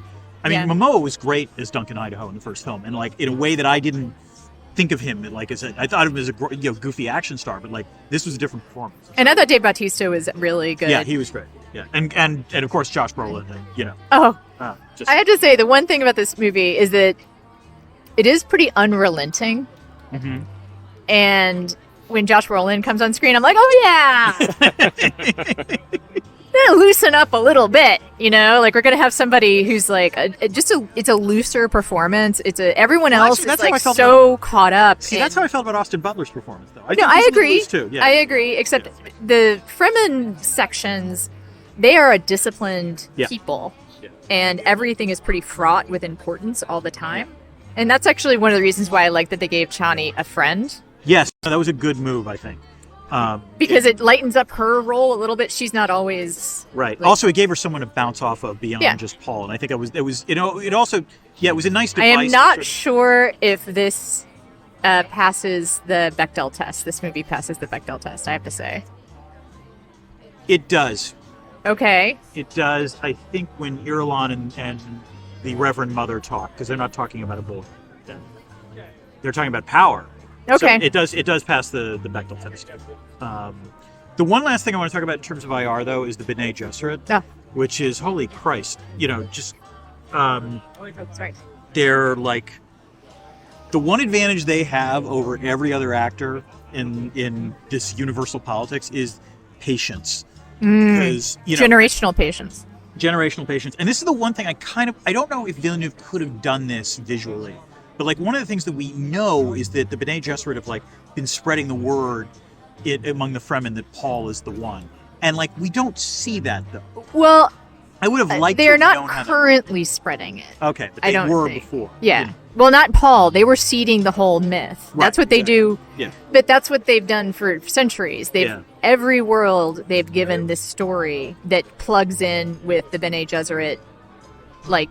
I mean, Momoa was great as Duncan Idaho in the first film, and like in a way that I didn't think of him. Like I thought of him as a goofy action star, but like this was a different performance.
And I thought Dave Bautista was really good.
Yeah, he was great. Yeah, and of course Josh Brolin.
I have to say the one thing about this movie is that it is pretty unrelenting.
Mm-hmm.
And when Josh Brolin comes on screen, I'm like, oh yeah. Loosen up a little bit, like we're gonna have somebody who's like it's a looser performance. Everyone else is like so caught up.
See, that's how I felt about Austin Butler's performance, though.
I agree.
Too. Yeah.
I agree. Except the Fremen sections, they are a disciplined people, and everything is pretty fraught with importance all the time. And that's actually one of the reasons why I like that they gave Chani a friend.
Yes, that was a good move, I think.
Because it lightens up her role a little bit. She's not always
right. Also, it gave her someone to bounce off of beyond just Paul, and I think it was it was a nice device.
I am not sure if this passes the Bechdel test. This movie passes the Bechdel test, I have to say.
It does.
Okay.
It does. I think when Irulan and the Reverend Mother talk, because they're not talking about a bull, they're talking about power.
Okay.
So it does pass the Bechdel test. The one last thing I want to talk about in terms of IR, though, is the Bene Gesserit, which is, holy Christ,
sorry.
They're like, the one advantage they have over every other actor in this universal politics is patience.
Because generational patience.
generational patience. And this is the one thing I don't know if Villeneuve could have done this visually, but like one of the things that we know is that the Bene Gesserit have like been spreading the word among the Fremen that Paul is the one. And like we don't see that though.
Well,
I would have liked.
They're
to
not
known how
currently spreading it.
Okay, but
I
they
don't
were
think.
before.
Yeah. Well, not Paul. They were seeding the whole myth.
Right,
That's what they
exactly.
do.
Yeah.
But that's what they've done for centuries.
Yeah.
Every world they've given this story that plugs in with the Bene Gesserit, like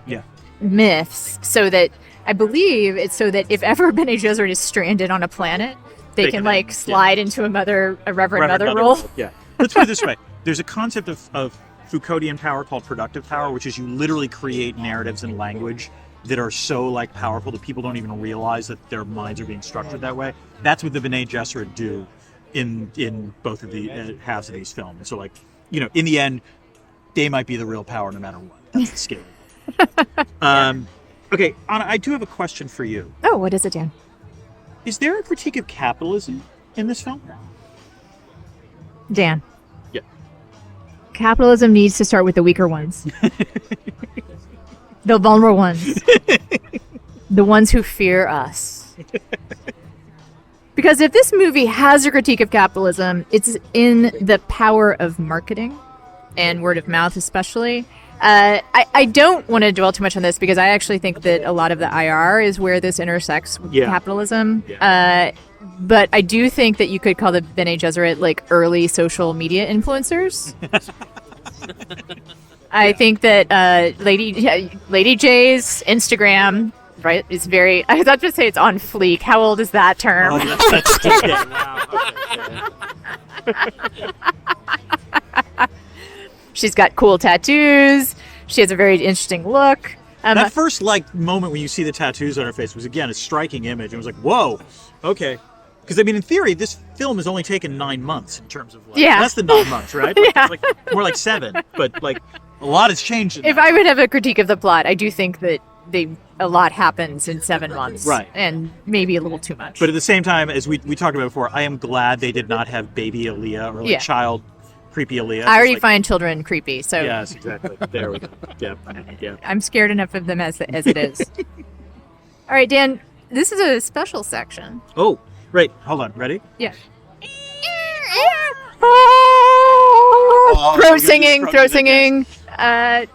Yeah.
myths, so that I believe it's so that if ever Bene Gesserit is stranded on a planet, they can like slide into a Reverend Mother role.
Yeah. Let's put it this way: there's a concept of Foucauldian power called productive power, which is you literally create narratives and language that are so like powerful that people don't even realize that their minds are being structured that way. That's what the Bene Gesserit do in both of the halves of these films. So like, you know, in the end, they might be the real power no matter what. That's the scary. Okay, Anna, I do have a question for you.
Oh, what is it, Dan?
Is there a critique of capitalism in this film?
Dan.
Yeah.
Capitalism needs to start with the weaker ones. The vulnerable ones. The ones who fear us. Because if this movie has a critique of capitalism, it's in the power of marketing and word of mouth especially. I don't want to dwell too much on this because I actually think that a lot of the IR is where this intersects with capitalism.
Yeah.
But I do think that you could call the Bene Gesserit like early social media influencers. I think that Lady J's Instagram, right, is very... I was about to say it's on fleek. How old is that term?
Oh, that's
Wow.
She's got cool tattoos. She has a very interesting look.
That first like moment when you see the tattoos on her face was again a striking image. It was like, whoa, okay. Because I mean, in theory, this film has only taken 9 months in terms of like less than 9 months, right? Like,
Yeah.
like more like 7. But like a lot has changed.
If I would have a critique of the plot, I do think that a lot happens in 7 months,
Right.
And maybe a little too much.
But at the same time, as we talked about before, I am glad they did not have baby Aaliyah or like child creepy Aaliyah.
I already
like,
find children creepy, so
yes, exactly. There we go. Yeah.
I'm scared enough of them as it is. All right, Dan, this is a special section.
Oh, right. Hold on. Ready?
Yeah.
Oh,
Throw
you're
singing,
just
throw
throwing it,
singing.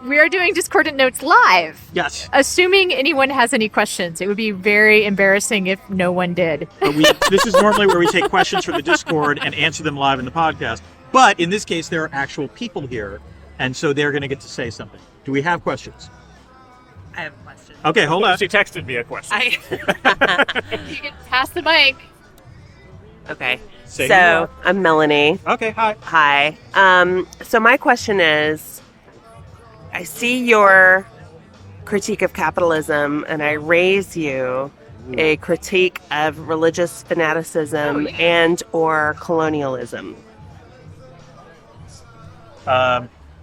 We are doing Discordant Notes live.
Yes.
Assuming anyone has any questions, it would be very embarrassing if no one did.
But this is normally where we take questions from the Discord and answer them live in the podcast. But in this case, there are actual people here, and so they're going to get to say something. Do we have questions?
I have a question.
Okay, hold on.
She texted me a question.
You can pass the mic.
Okay.
Say who you
So
are.
I'm Melanie.
Okay, hi.
Hi. So my question is, I see your critique of capitalism, and I raise you a critique of religious fanaticism and or colonialism.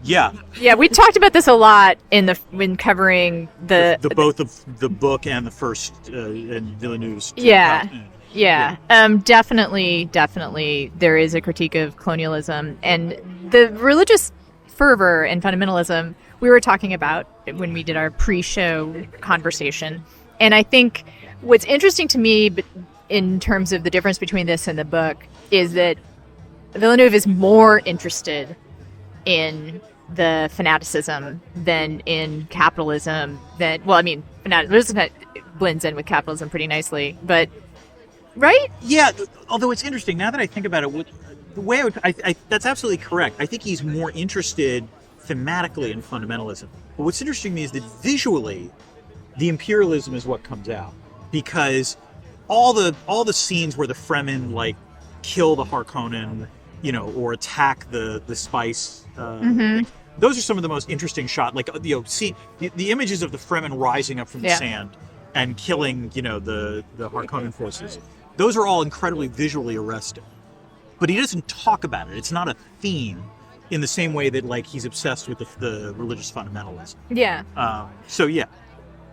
Yeah,
Yeah, we talked about this a lot when covering the
both of the book and the first and Villeneuve's.
Yeah. Definitely there is a critique of colonialism and the religious fervor and fundamentalism we were talking about when we did our pre-show conversation. And I think what's interesting to me in terms of the difference between this and the book is that Villeneuve is more interested in the fanaticism than in capitalism. Fanaticism blends in with capitalism pretty nicely, but right?
Yeah, although it's interesting now that I think about it. The way that's absolutely correct. I think he's more interested thematically in fundamentalism. But what's interesting to me is that visually, the imperialism is what comes out because all the scenes where the Fremen like kill the Harkonnen, or attack the spice. Thing, those are some of the most interesting shots. Like see the images of the Fremen rising up from the sand and killing the Harkonnen forces. Those are all incredibly visually arresting. But he doesn't talk about it. It's not a theme in the same way that like he's obsessed with the religious fundamentalism.
Yeah.
So yeah.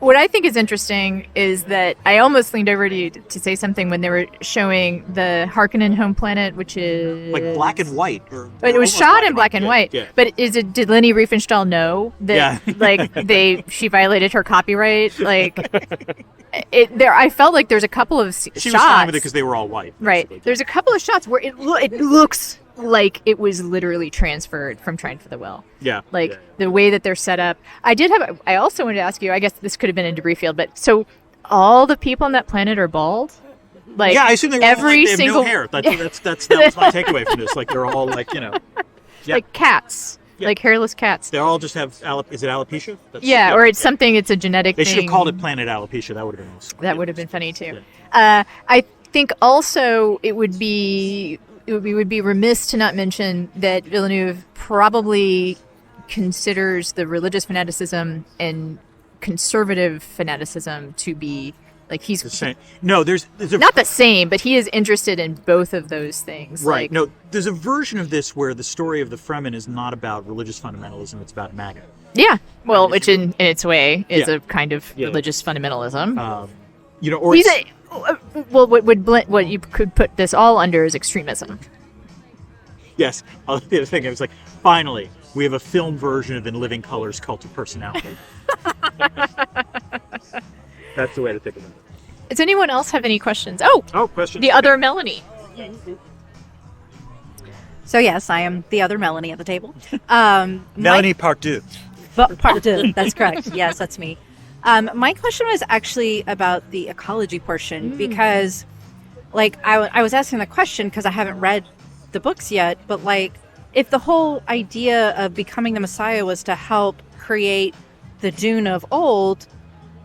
what I think is interesting is that I almost leaned over to you to say something when they were showing the Harkonnen home planet, which is
Like black and white. Or
but it was
almost
shot in black and white.
Yeah.
But did Leni Riefenstahl know that she violated her copyright? Like I felt like there's a couple of shots.
She was fine with it because they were all white.
Right.
Basically.
There's a couple of shots where it looks like it was literally transferred from Trying for the Will.
Yeah.
Like the way that they're set up. I also wanted to ask you, I guess this could have been in debris field, but so all the people on that planet are bald? Like
I assume they were
every
all like, they have
single
no hair. That was my takeaway from this. Like they're all like,
like cats.
Yeah.
Like hairless cats.
They all just have is it alopecia?
Or it's something. It's a genetic
They
thing.
should have called it Planet Alopecia. That would have been awesome.
That would have been funny too. Yeah. I think also we would be remiss to not mention that Villeneuve probably considers the religious fanaticism and conservative fanaticism to be like he's
the same. No, there's
not the same, but he is interested in both of those things.
Right.
Like,
no, there's a version of this where the story of the Fremen is not about religious fundamentalism; it's about MAGA.
Yeah. Well, which in its way is a kind of religious fundamentalism.
Or
he's what you could put this all under is extremism.
Yes. The other thing, I was like, finally, we have a film version of In Living Color's Cult of Personality. That's the way to think about it.
Does anyone else have any questions?
Questions.
The other Melanie.
So yes, I am the other Melanie at the table.
Melanie Pardieu.
Pardieu, that's correct. Yes, that's me. My question was actually about the ecology portion because, like, I was asking the question because I haven't read the books yet, but like, if the whole idea of becoming the Messiah was to help create the Dune of old,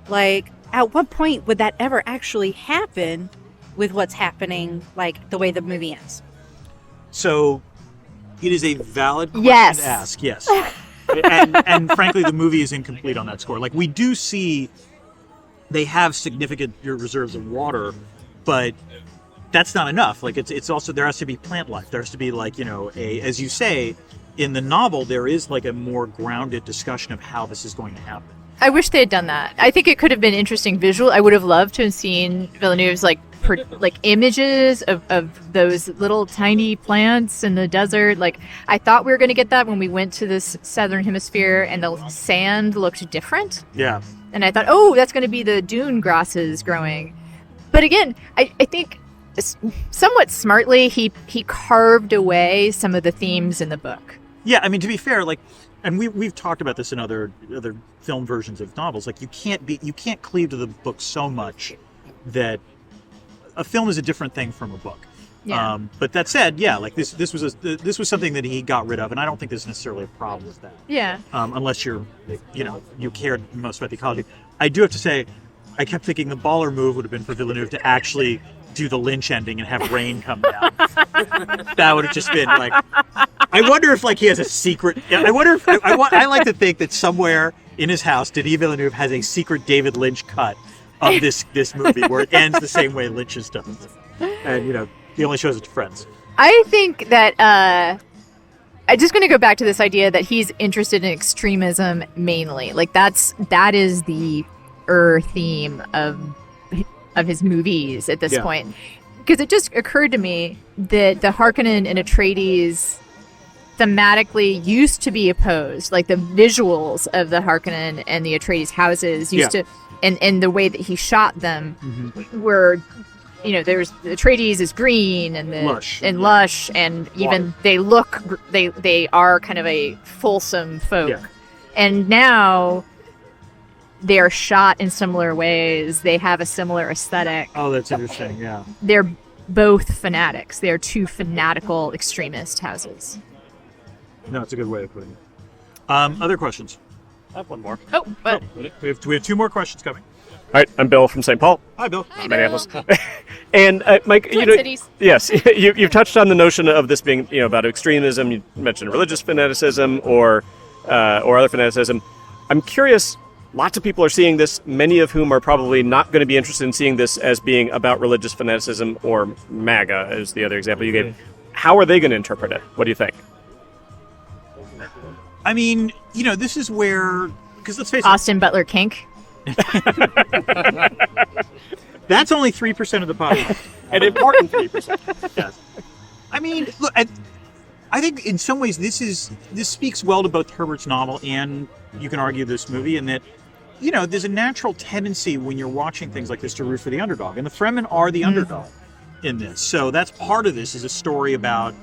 like, at what point would that ever actually happen with what's happening, like the way the movie ends?
So, it is a valid question
Yes.
to ask. Yes. and frankly, the movie is incomplete on that score. Like, we do see they have significant reserves of water, but that's not enough. Like, it's also, there has to be plant life. There has to be, like, as you say, in the novel, there is like a more grounded discussion of how this is going to happen.
I wish they had done that. I think it could have been interesting visual. I would have loved to have seen Villeneuve's like images of those little tiny plants in the desert. Like, I thought we were going to get that when we went to this southern hemisphere and the sand looked different.
Yeah.
And I thought, that's going to be the dune grasses growing. But again, I think somewhat smartly he carved away some of the themes in the book.
Yeah, I mean, to be fair, like, and we've talked about this in other film versions of novels. Like, you can't cleave to the book so much that a film is a different thing from a book.
Yeah.
But that said, like this was something that he got rid of, and I don't think there's necessarily a problem with that.
Yeah.
Unless you cared most about the ecology. I do have to say, I kept thinking the baller move would have been for Villeneuve to actually do the Lynch ending and have rain come down. That would have just been like. I wonder if, like, he has a secret. I wonder if I like to think that somewhere in his house, Denis Villeneuve has a secret David Lynch cut of this movie where it ends the same way Lynch's does, and he only shows it to friends.
I think that I'm just going to go back to this idea that he's interested in extremism mainly. Like, that is the theme of his movies at this point. Because it just occurred to me that the Harkonnen and Atreides thematically used to be opposed. Like, the visuals of the Harkonnen and the Atreides houses used to, and the way that he shot them were, there's the Atreides is green and
lush,
and even they are kind of a fulsome folk. Yeah. And now they are shot in similar ways. They have a similar aesthetic.
Oh, that's interesting. Yeah.
They're both fanatics. They're two fanatical extremist houses.
No, it's a good way of putting it. Other questions?
I have one more.
We have two more questions coming.
All right, I'm Bill from St. Paul.
Hi, Bill.
Hi,
Minneapolis. Mike,
cities.
Yes, you've touched on the notion of this being, about extremism. You mentioned religious fanaticism or other fanaticism. I'm curious. Lots of people are seeing this, many of whom are probably not going to be interested in seeing this as being about religious fanaticism or MAGA, as the other example you gave. How are they going to interpret it? What do you think?
I mean, this is where, because let's face it.
Austin Butler Kink.
That's only 3% of the population.
An important 3%.
Yes. I mean, look, I think in some ways this speaks well to both Herbert's novel and you can argue this movie in that, there's a natural tendency when you're watching things like this to root for the underdog. And the Fremen are the underdog in this. So that's part of this is a story about,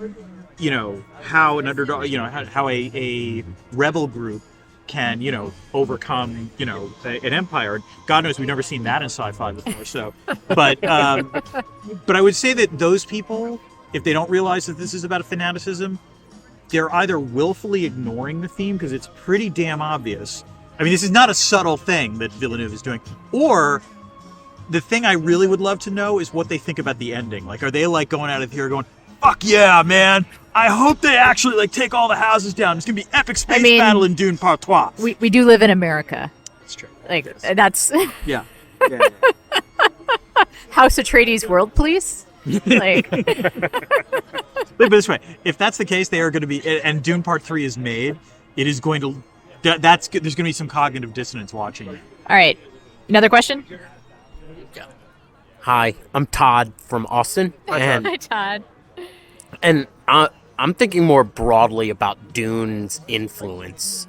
how an underdog, how a rebel group can, overcome, an empire. God knows we've never seen that in sci-fi before. So, but I would say that those people, if they don't realize that this is about a fanaticism, they're either willfully ignoring the theme because it's pretty damn obvious. I mean, this is not a subtle thing that Villeneuve is doing. Or the thing I really would love to know is what they think about the ending. Like, are they like going out of here going, fuck yeah, man. I hope they actually like take all the houses down. It's going to be epic space battle in Dune Part 12.
We do live in America.
That's true.
Like, that's
Yeah.
House Atreides World Police. Like,
Put it this way, if that's the case, they are going to be, and Dune Part 3 is made, it is going to, there's going to be some cognitive dissonance watching it.
all right. Another question?
Hi, I'm Todd from Austin, and
Hi, Todd.
I'm thinking more broadly about Dune's influence.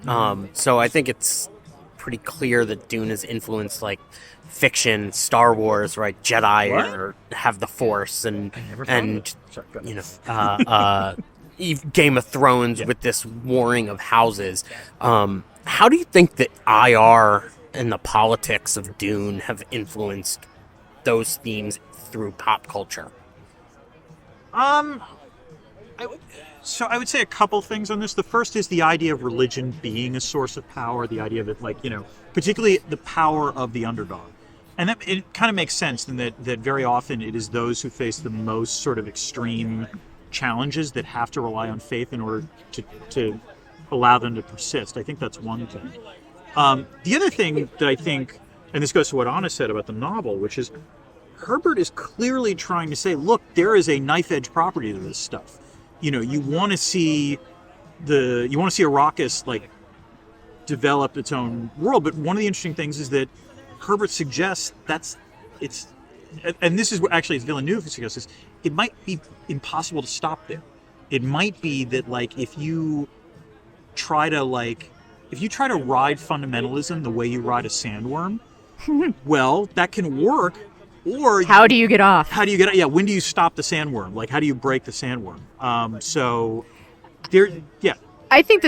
So I think it's pretty clear that Dune has influenced like fiction, Star Wars, right? Jedi or have the Force, and Game of Thrones with this warring of houses. How do you think that IR and the politics of Dune have influenced those themes through pop culture?
I would say a couple things on this. The first is the idea of religion being a source of power, the idea of it, like, particularly the power of the underdog. And that, it kind of makes sense in that very often it is those who face the most sort of extreme challenges that have to rely on faith in order to allow them to persist. I think that's one thing. The other thing that I think, and this goes to what Anna said about the novel, which is Herbert is clearly trying to say, look, there is a knife-edge property to this stuff. You want to see Arrakis like develop its own world, but one of the interesting things is that Herbert suggests and this is what actually it's Villeneuve who suggests this, it might be impossible to stop there. It might be that like if you try to ride fundamentalism the way you ride a sandworm, well, that can work. Or
How do you get off?
How do you get? Yeah, when do you stop the sandworm? Like, how do you break the sandworm? So, there. Yeah,
I think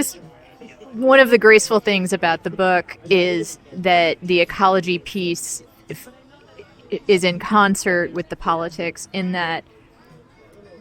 one of the graceful things about the book is that the ecology piece is in concert with the politics, in that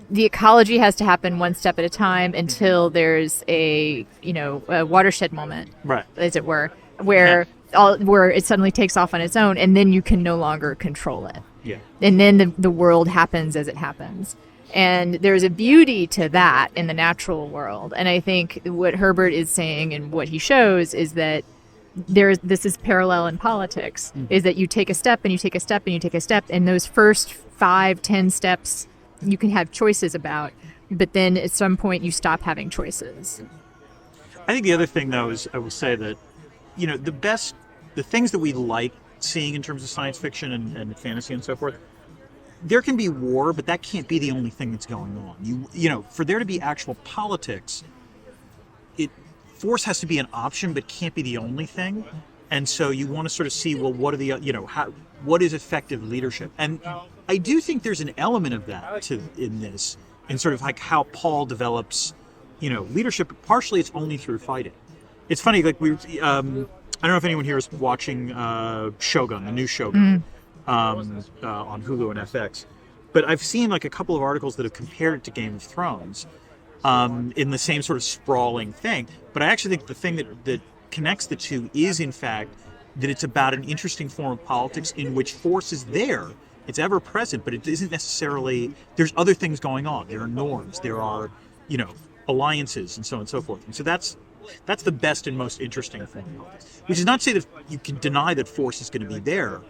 the ecology has to happen one step at a time until there's a watershed moment,
right,
as it were, where it suddenly takes off on its own, and then you can no longer control it.
Yeah.
And then the world happens as it happens. And there's a beauty to that in the natural world. And I think what Herbert is saying and what he shows is that this is parallel in politics, is that you take a step and you take a step and you take a step, and those first 5-10 steps you can have choices about, but then at some point you stop having choices.
I think the other thing, though, is I will say that, the things that we like seeing in terms of science fiction and fantasy and so forth, there can be war, but that can't be the only thing that's going on. For there to be actual politics, force has to be an option, but can't be the only thing. And so you want to sort of see, well, what are the, what is effective leadership? And I do think there's an element of that in this, in sort of like how Paul develops, leadership. Partially, it's only through fighting. It's funny, like I don't know if anyone here is watching Shogun, the new Shogun, on Hulu and FX, but I've seen like a couple of articles that have compared it to Game of Thrones in the same sort of sprawling thing. But I actually think the thing that connects the two is, in fact, that it's about an interesting form of politics in which force is there. It's ever present, but it isn't necessarily, there's other things going on. There are norms, there are, alliances and so on and so forth. And so that's the best and most interesting thing. Which is not to say that you can deny that force is going to be there,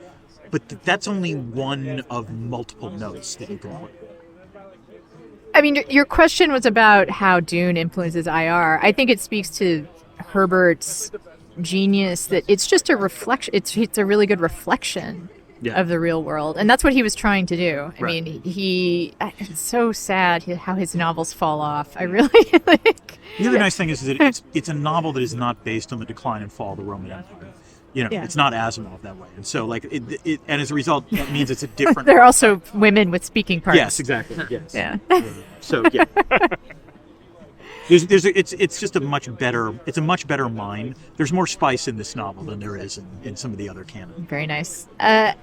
but that's only one of multiple notes that you can play.
I mean, your question was about how Dune influences IR. I think it speaks to Herbert's genius that it's just a reflection. It's a really good reflection of the real world, and that's what he was trying to do. I mean, it's so sad how his novels fall off. I really like.
The other nice thing is that it's a novel that is not based on the decline and fall of the Roman Empire. It's not Asimov that way, and so like and as a result, that means it's a different.
There are also women with speaking parts.
Yes, exactly. Yes.
Yeah.
So yeah. It's just a much better mind. There's more spice in this novel than there is in some of the other canon.
Very nice.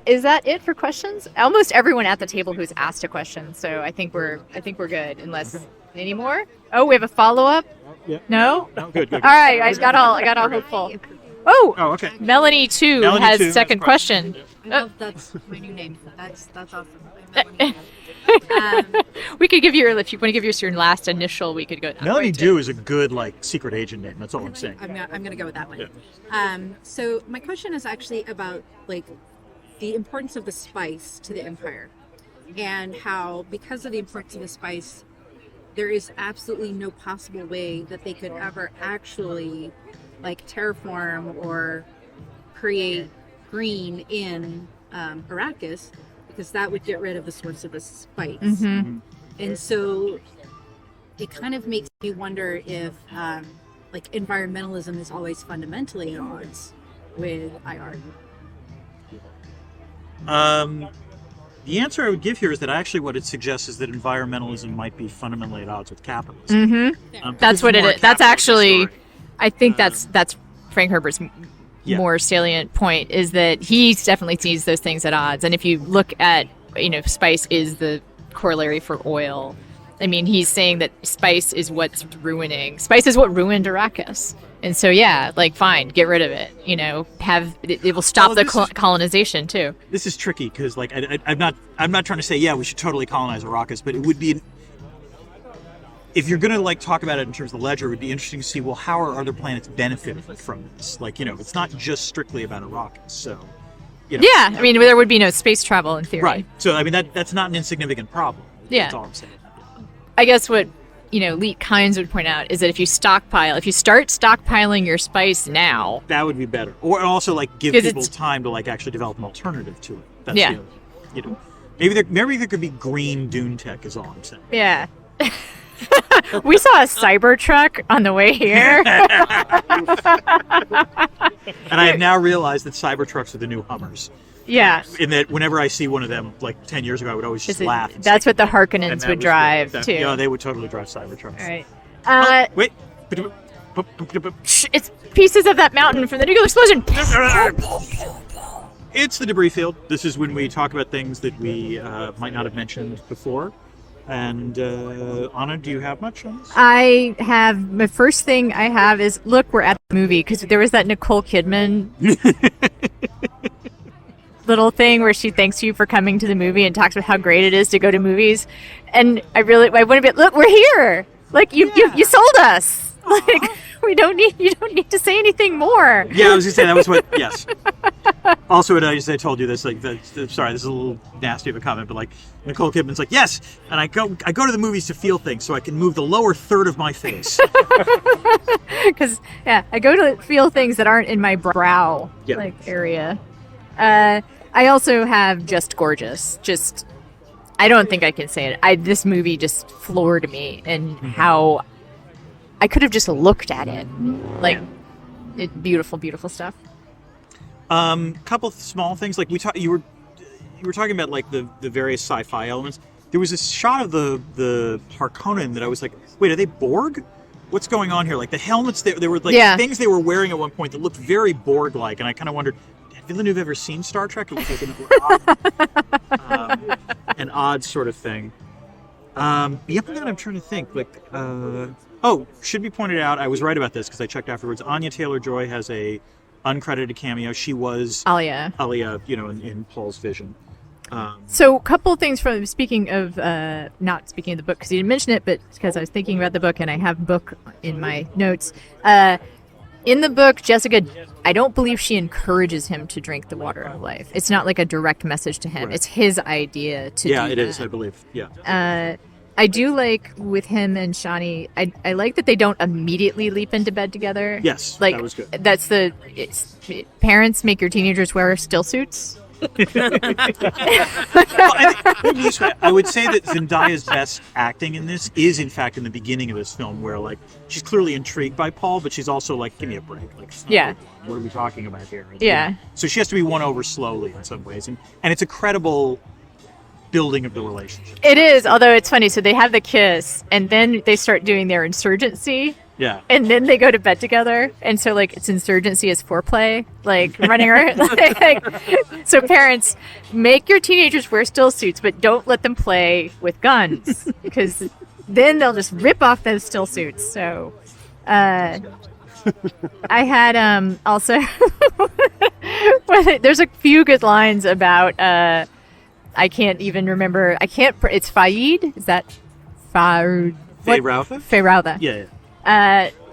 Is that it for questions? Almost everyone at the table who's asked a question, so I think we're good. Unless any more. Oh, we have a follow up.
Yeah.
No.
No, good.
All right, I got all hopeful. Oh,
okay.
Melanie too has second question.
That's my new name. That's awesome.
We could give you if you want to give us your last initial. We could go.
Melanie Dew is a good secret agent name. That's all I'm saying.
I'm gonna go with that one.
Yeah.
So my question is actually about the importance of the spice to the empire, and how because of the importance of the spice, there is absolutely no possible way that they could ever actually terraform or create green in Arrakis, because that would get rid of the source of the spice.
Mm-hmm.
And so it kind of makes me wonder if environmentalism is always fundamentally at odds with IR.
The answer I would give here is that actually what it suggests is that environmentalism might be fundamentally at odds with capitalism.
Mm-hmm. That's what it is. That's actually, I think that's Frank Herbert's more salient point, is that he definitely sees those things at odds. And if you look at, spice is the corollary for oil. I mean, he's saying that spice is what's ruining. Spice is what ruined Arrakis. And so, fine, get rid of it. It will stop the colonization too.
This is tricky because, I'm not trying to say, we should totally colonize Arrakis, but it would be, if you're going to talk about it in terms of the ledger, it would be interesting to see, well, how are other planets benefiting from this? It's not just strictly about Arrakis. So,
Yeah, I mean, there would be no space travel in theory.
Right. So, I mean, that's not an insignificant problem.
Yeah.
That's all I'm saying.
I guess what Leet Kynes would point out is that if you start stockpiling your spice now,
that would be better. Or also give people time to actually develop an alternative to it. That's the other, maybe there could be green Dune tech is all I'm saying.
Yeah. We saw a Cybertruck on the way here.
And I have now realized that Cybertrucks are the new Hummers.
Yeah.
In that whenever I see one of them 10 years ago, I would always just laugh.
That's what the Harkonnens would drive too.
Yeah, they would totally drive Cybertrucks.
All right.
Wait.
It's pieces of that mountain from the nuclear explosion.
It's the debris field. This is when we talk about things that we might not have mentioned before. And Anna, do you have much on this?
The first thing I have is, look, we're at the movie, because there was that Nicole Kidman little thing where she thanks you for coming to the movie and talks about how great it is to go to movies. And I want to be, look, we're here. You sold us. You don't need to say anything more.
Yeah, I was gonna say that was what. Yes. Also, I told you this. Sorry, this is a little nasty of a comment, but Nicole Kidman's yes, and I go to the movies to feel things, so I can move the lower third of my face.
Because I go to feel things that aren't in my brow area. I also have just gorgeous. I don't think I can say it. This movie just floored me, and how I could have just looked at it. Beautiful, beautiful stuff.
Couple small things you were talking about the various sci-fi elements. There was a shot of the Harkonnen that I was wait, are they Borg? What's going on here? The helmets, there were things they were wearing at one point that looked very Borg-like, and I kind of wondered, had Villeneuve ever seen Star Trek? It was an odd sort of thing. The other one I'm trying to think, should be pointed out, I was right about this because I checked afterwards. Anya Taylor-Joy has a uncredited cameo. She was
Alia,
in Paul's vision.
So, a couple of things from not speaking of the book because you didn't mention it, but because I was thinking about the book and I have book in my notes. In the book, Jessica, I don't believe she encourages him to drink the water of life. It's not a direct message to him. Right. It's his idea to do that.
Yeah, it is, I believe. Yeah.
I do like with him and Shani. I like that they don't immediately leap into bed together.
Yes,
like
that was good.
That's parents make your teenagers wear still suits.
Well, I would say that Zendaya's best acting in this is, in fact, in the beginning of this film, where like she's clearly intrigued by Paul, but she's also like, "Give me a break!" Like,
Yeah.
what are we talking about here?
Yeah.
So she has to be won over slowly in some ways, and it's a credible building of the relationship.
It is, although it's funny. So they have the kiss, and then they start doing their insurgency.
Yeah.
And then they go to bed together, and so like it's insurgency as foreplay, like running around. So parents, make your teenagers wear still suits, but don't let them play with guns because then they'll just rip off those still suits. So, I had also there's a few good lines about I can't even remember. It's Faid. Is that Faid?
Feyrautha?
Feyrautha.
Yeah.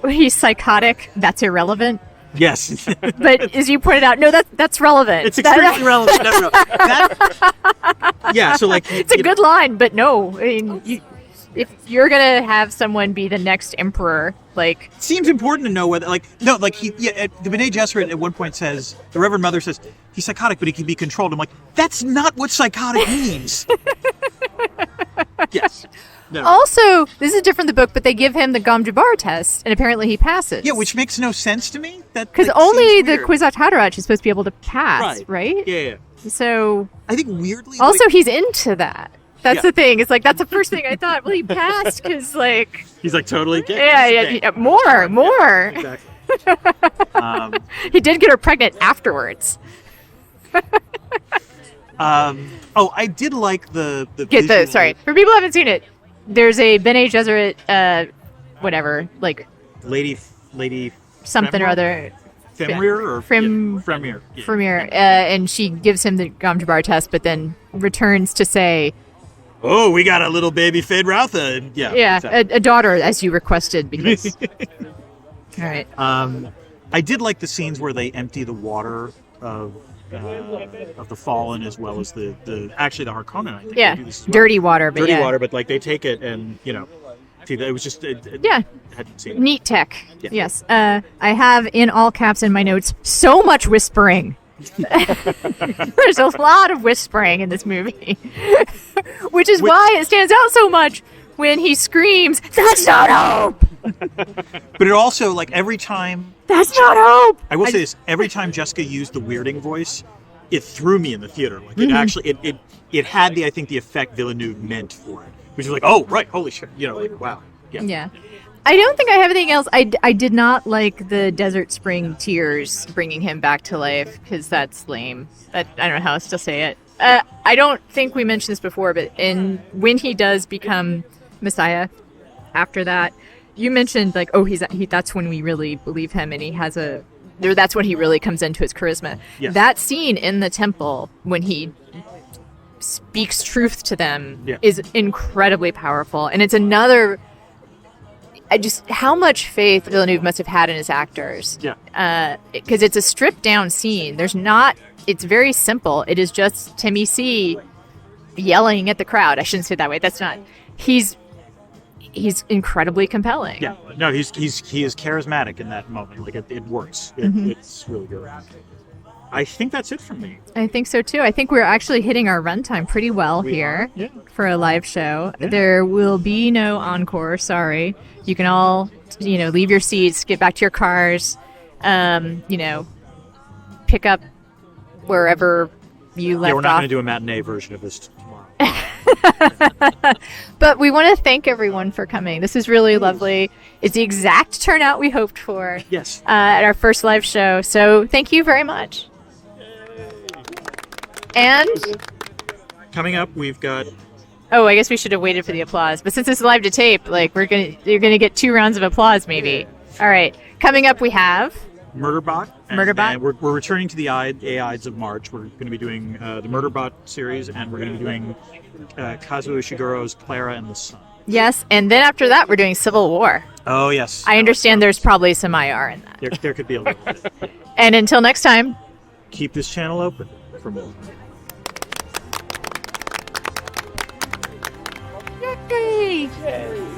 He's psychotic. That's irrelevant.
Yes.
But as you pointed out, no, that's relevant.
It's extremely relevant. No. Yeah. So like,
it's a good line, but no. I mean, if you're gonna have someone be the next emperor, like,
it seems important to know whether, like, no, like the B'nai Gesserit at one point says, the Reverend Mother says, he's psychotic, but he can be controlled. I'm like, that's not what psychotic means. Yes. No.
Also, this is different in the book, but they give him the Gom Jabbar test, and apparently he passes.
Yeah, which makes no sense to me.
Because only the Kwisatz Haderach is supposed to be able to pass, right?
Yeah.
So
I think weirdly.
Also,
like,
he's into that. That's the thing. It's like that's the first thing I thought. Well, he passed because like
he's like totally.
Yeah. More.
Exactly.
He did get her pregnant afterwards.
I did like the
sorry for people who haven't seen it. There's a Bene Gesserit, whatever, like
lady
something
Femir?
or other.
Femir or
Fremir.
Yeah.
Fremir, and she gives him the Gom Jabbar test, but then returns to say,
"Oh, we got a little baby Feyrautha." And
a daughter, as you requested, because. All right.
I did like the scenes where they empty the water of the Fallen, as well as the actually the Harkonnen. I think
Yeah,
they do this as well.
dirty water, but
But like they take it and it was just hadn't seen it.
Neat tech.
Yeah.
Yes. I have in all caps in my notes so much whispering. There's a lot of whispering in this movie, which is why it stands out so much when he screams, "That's not hope!"
But it also, like, every time...
That's not hope!
I will say this, every time Jessica used the weirding voice, it threw me in the theater. Like, it actually, it had the effect Villeneuve meant for it. Which was like, oh, right, holy shit. Like, wow.
Yeah. I don't think I have anything else. I did not like the Desert Spring tears bringing him back to life, because that's lame. I don't know how else to say it. I don't think we mentioned this before, but when he does become Messiah after that, you mentioned like, that's when we really believe him, and he has that's when he really comes into his charisma.
Yes.
That scene in the temple when he speaks truth to them is incredibly powerful, and it's another. How much faith Villeneuve must have had in his actors.
Yeah.
Because it's a stripped down scene. It's very simple. It is just Timmy C yelling at the crowd. I shouldn't say it that way. That's not. He's incredibly compelling.
Yeah. No, he is charismatic in that moment. Like, it works. It's really good. I think that's it from me.
I think so too. I think we're actually hitting our runtime pretty well here for a live show. Yeah. There will be no encore. Sorry. You can all, leave your seats, get back to your cars, pick up wherever you left off.
We're not going to do a matinee version of this tomorrow.
But we want to thank everyone for coming. This is really lovely. It's the exact turnout we hoped for.
Yes.
At our first live show. So thank you very much. And
coming up, we've got.
Oh, I guess we should have waited for the applause. But since it's live to tape, like you're gonna get 2 rounds of applause, maybe. All right. Coming up, we have
Murderbot.
Murderbot.
And we're returning to the AIs of March. We're going to be doing the Murderbot series, and we're going to be doing Kazuo Ishiguro's Clara and the Sun.
Yes, and then after that, we're doing Civil War.
Oh, yes.
I understand there's probably some IR in that.
There could be a little bit.
And until next time,
keep this channel open for more.
Yay!